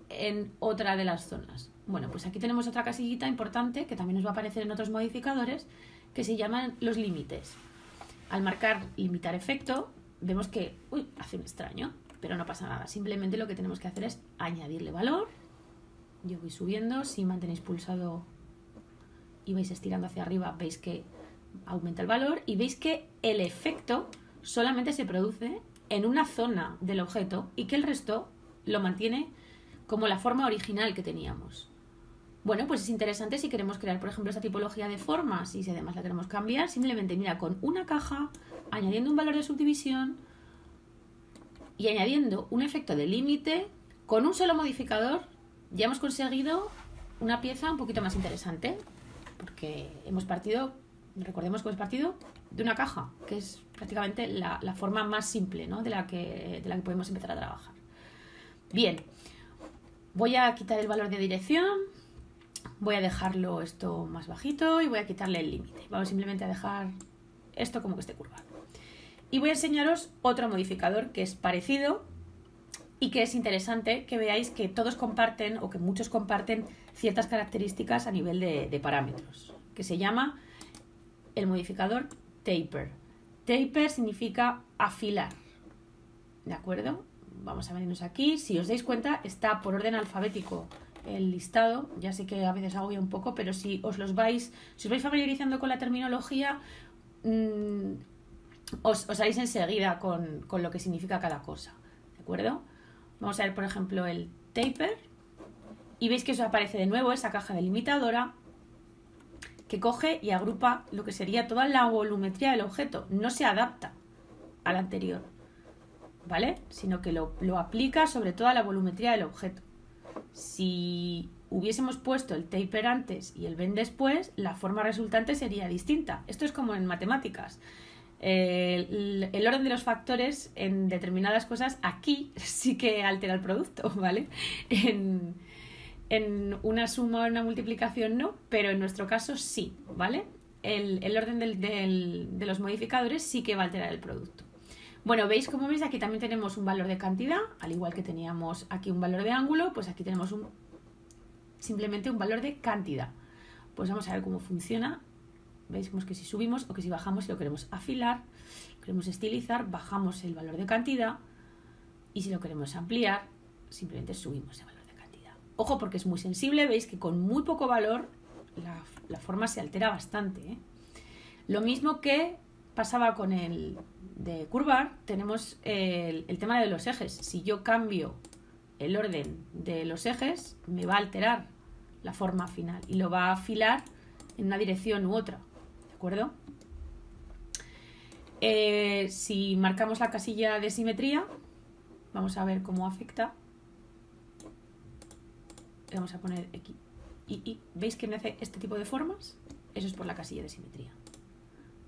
en otra de las zonas. Bueno, pues aquí tenemos otra casillita importante que también nos va a aparecer en otros modificadores que se llaman los límites. Al marcar limitar efecto, vemos que hace un extraño, pero no pasa nada. Simplemente lo que tenemos que hacer es añadirle valor. Yo voy subiendo, si mantenéis pulsado y vais estirando hacia arriba, veis que aumenta el valor y veis que el efecto solamente se produce en una zona del objeto y que el resto lo mantiene como la forma original que teníamos. Bueno, pues es interesante si queremos crear, por ejemplo, esta tipología de formas y si además la queremos cambiar, simplemente mira, con una caja, añadiendo un valor de subdivisión y añadiendo un efecto de límite, con un solo modificador ya hemos conseguido una pieza un poquito más interesante, porque hemos partido Recordemos que hemos partido de una caja, que es prácticamente la forma más simple, ¿no? de la que podemos empezar a trabajar. Bien, voy a quitar el valor de dirección, voy a dejarlo esto más bajito y voy a quitarle el límite. Vamos simplemente a dejar esto como que esté curvado. Y voy a enseñaros otro modificador que es parecido y que es interesante que veáis que todos comparten o que muchos comparten ciertas características a nivel de parámetros, que se llama el modificador taper. Taper significa afilar, ¿de acuerdo? Vamos a venirnos aquí. Si os dais cuenta, está por orden alfabético el listado. Ya sé que a veces agobia un poco, pero si os vais familiarizando con la terminología, os haréis enseguida con lo que significa cada cosa, ¿de acuerdo? Vamos a ver, por ejemplo, el taper y veis que os aparece de nuevo esa caja delimitadora que coge y agrupa lo que sería toda la volumetría del objeto. No se adapta al anterior, ¿vale? Sino que lo aplica sobre toda la volumetría del objeto. Si hubiésemos puesto el taper antes y el bend después, la forma resultante sería distinta. Esto es como en matemáticas. El orden de los factores en determinadas cosas aquí sí que altera el producto, ¿vale? En una suma o una multiplicación no, pero en nuestro caso sí, ¿vale? El orden de los modificadores sí que va a alterar el producto. Bueno, como veis aquí también tenemos un valor de cantidad, al igual que teníamos aquí un valor de ángulo, pues aquí tenemos simplemente un valor de cantidad. Pues vamos a ver cómo funciona. Veis que si subimos o que si bajamos, si lo queremos afilar, queremos estilizar, bajamos el valor de cantidad y si lo queremos ampliar, simplemente subimos el valor. Ojo, porque es muy sensible, veis que con muy poco valor la forma se altera bastante, ¿eh? Lo mismo que pasaba con el de curvar, tenemos el tema de los ejes. Si yo cambio el orden de los ejes, me va a alterar la forma final y lo va a afilar en una dirección u otra, ¿de acuerdo? Si marcamos la casilla de simetría, vamos a ver cómo afecta. Vamos a poner aquí y ¿veis que me hace este tipo de formas? Eso es por la casilla de simetría.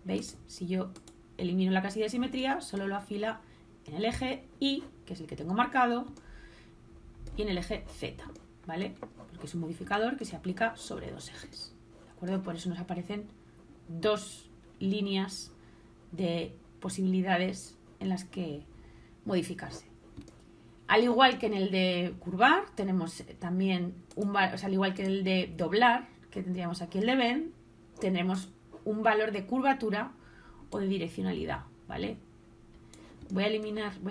¿Veis? Si yo elimino la casilla de simetría, solo lo afila en el eje Y, que es el que tengo marcado, y en el eje Z, ¿vale? Porque es un modificador que se aplica sobre dos ejes, ¿de acuerdo? Por eso nos aparecen dos líneas de posibilidades en las que modificarse. Al igual que en el de curvar, tenemos también al igual que el de doblar, que tendríamos aquí el de bend, tendremos un valor de curvatura o de direccionalidad, ¿vale? Voy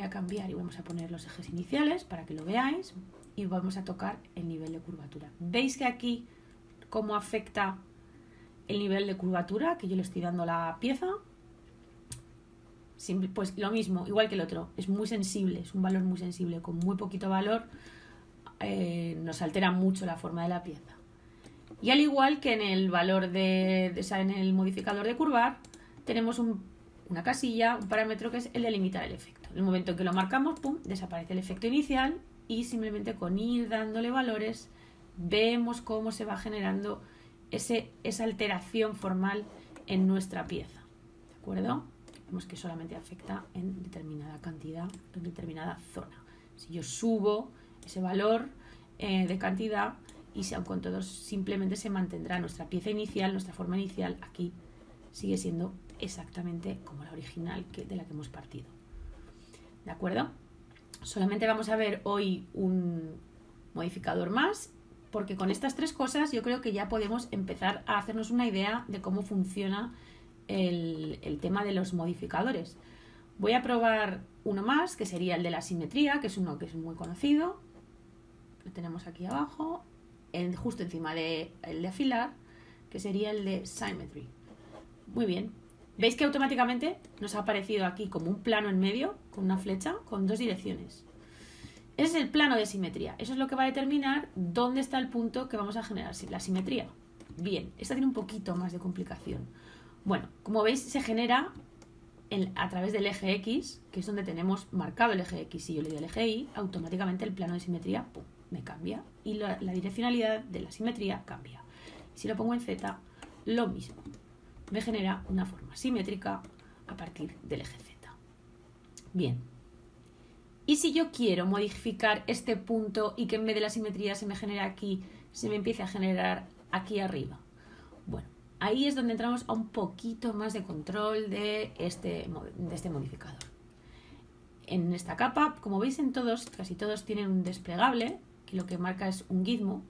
a cambiar y vamos a poner los ejes iniciales para que lo veáis y vamos a tocar el nivel de curvatura. ¿Veis que aquí cómo afecta el nivel de curvatura? Que yo le estoy dando a la pieza. Pues lo mismo, igual que el otro, es muy sensible, es un valor muy sensible, con muy poquito valor nos altera mucho la forma de la pieza. Y al igual que en el valor en el modificador de curvar, tenemos una casilla, un parámetro que es el de limitar el efecto. En el momento en que lo marcamos, ¡pum!, desaparece el efecto inicial y simplemente con ir dándole valores vemos cómo se va generando esa alteración formal en nuestra pieza, ¿de acuerdo? Vemos que solamente afecta en determinada cantidad, en determinada zona. Si yo subo ese valor de cantidad y con todos simplemente se mantendrá nuestra pieza inicial, nuestra forma inicial, aquí sigue siendo exactamente como la original de la que hemos partido. ¿De acuerdo? Solamente vamos a ver hoy un modificador más, porque con estas tres cosas yo creo que ya podemos empezar a hacernos una idea de cómo funciona el tema de los modificadores. Voy a probar uno más, que sería el de la simetría, que es uno que es muy conocido. Lo tenemos aquí abajo, justo encima del de afilar, que sería el de symmetry. Muy bien. ¿Veis que automáticamente nos ha aparecido aquí como un plano en medio, con una flecha, con dos direcciones? Ese es el plano de simetría. Eso es lo que va a determinar dónde está el punto que vamos a generar la simetría. Bien, esta tiene un poquito más de complicación. Bueno, como veis, se genera a través del eje X, que es donde tenemos marcado el eje X. Si yo le doy al eje Y, automáticamente el plano de simetría, ¡pum!, me cambia. Y la direccionalidad de la simetría cambia. Si lo pongo en Z, lo mismo. me genera una forma simétrica a partir del eje Z. Bien. ¿Y si yo quiero modificar este punto y que en vez de la simetría se me genere aquí, se me empiece a generar aquí arriba? Bueno, ahí es donde entramos a un poquito más de control de este modificador. En esta capa, como veis casi todos tienen un desplegable, que lo que marca es un gizmo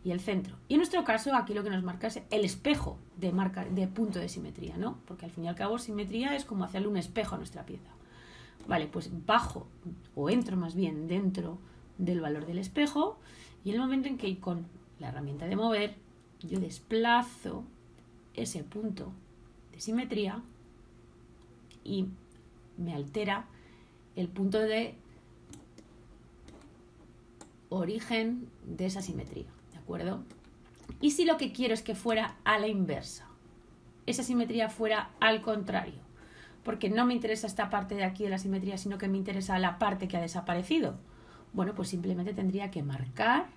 y el centro. Y en nuestro caso, aquí lo que nos marca es el espejo de punto de simetría, ¿no? Porque al fin y al cabo, simetría es como hacerle un espejo a nuestra pieza. Vale, pues bajo o entro más bien dentro del valor del espejo y en el momento en que con la herramienta de mover yo desplazo ese punto de simetría y me altera el punto de origen de esa simetría, ¿de acuerdo? Y si lo que quiero es que fuera a la inversa, esa simetría fuera al contrario, porque no me interesa esta parte de aquí de la simetría, sino que me interesa la parte que ha desaparecido. Bueno, pues simplemente tendría que marcar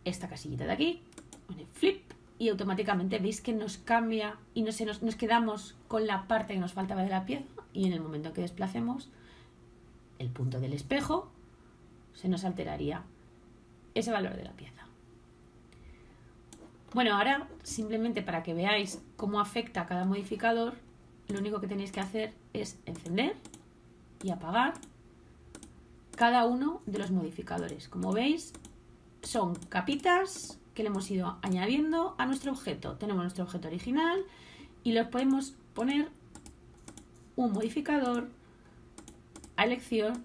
esta casillita de aquí, pone flip, y automáticamente veis que nos cambia y nos quedamos con la parte que nos faltaba de la pieza, y en el momento que desplacemos el punto del espejo, se nos alteraría ese valor de la pieza. Bueno, ahora simplemente para que veáis cómo afecta a cada modificador, lo único que tenéis que hacer es encender y apagar cada uno de los modificadores. Como veis, son capitas que le hemos ido añadiendo a nuestro objeto. Tenemos nuestro objeto original y los podemos poner un modificador a elección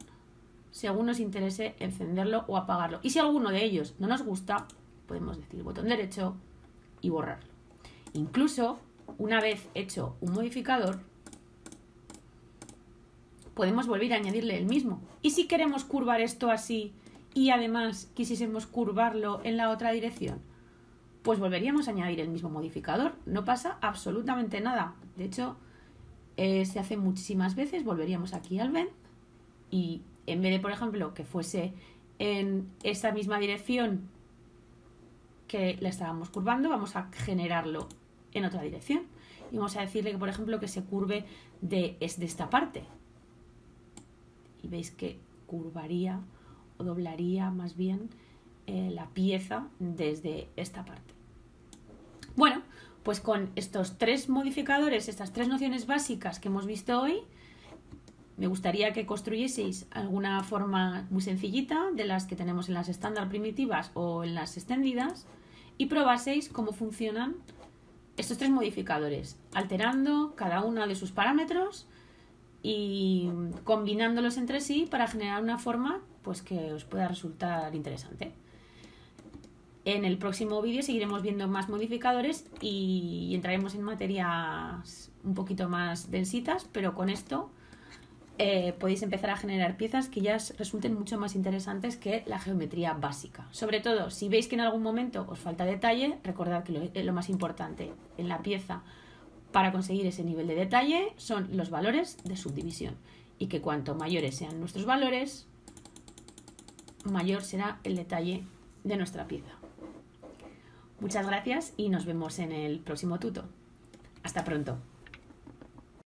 según nos interese encenderlo o apagarlo. Y si alguno de ellos no nos gusta, podemos decir botón derecho y borrarlo. Incluso, una vez hecho un modificador, podemos volver a añadirle el mismo. Y si queremos curvar esto así y además quisiésemos curvarlo en la otra dirección, pues volveríamos a añadir el mismo modificador. No pasa absolutamente nada. De hecho, se hace muchísimas veces. Volveríamos aquí al Bend y en vez de, por ejemplo, que fuese en esa misma dirección que la estábamos curvando, vamos a generarlo en otra dirección y vamos a decirle que, por ejemplo, que se curve de esta parte, y veis que curvaría o doblaría más bien la pieza desde esta parte. Bueno, pues con estos tres modificadores, estas tres nociones básicas que hemos visto hoy, me gustaría que construyeseis alguna forma muy sencillita de las que tenemos en las estándar primitivas o en las extendidas y probaseis cómo funcionan estos tres modificadores, alterando cada uno de sus parámetros y combinándolos entre sí para generar una forma pues que os pueda resultar interesante. En el próximo vídeo seguiremos viendo más modificadores y entraremos en materias un poquito más densitas, pero con esto podéis empezar a generar piezas que ya os resulten mucho más interesantes que la geometría básica. Sobre todo, si veis que en algún momento os falta detalle, recordad que lo más importante en la pieza para conseguir ese nivel de detalle son los valores de subdivisión, y que cuanto mayores sean nuestros valores, mayor será el detalle de nuestra pieza. Muchas gracias y nos vemos en el próximo tuto. Hasta pronto.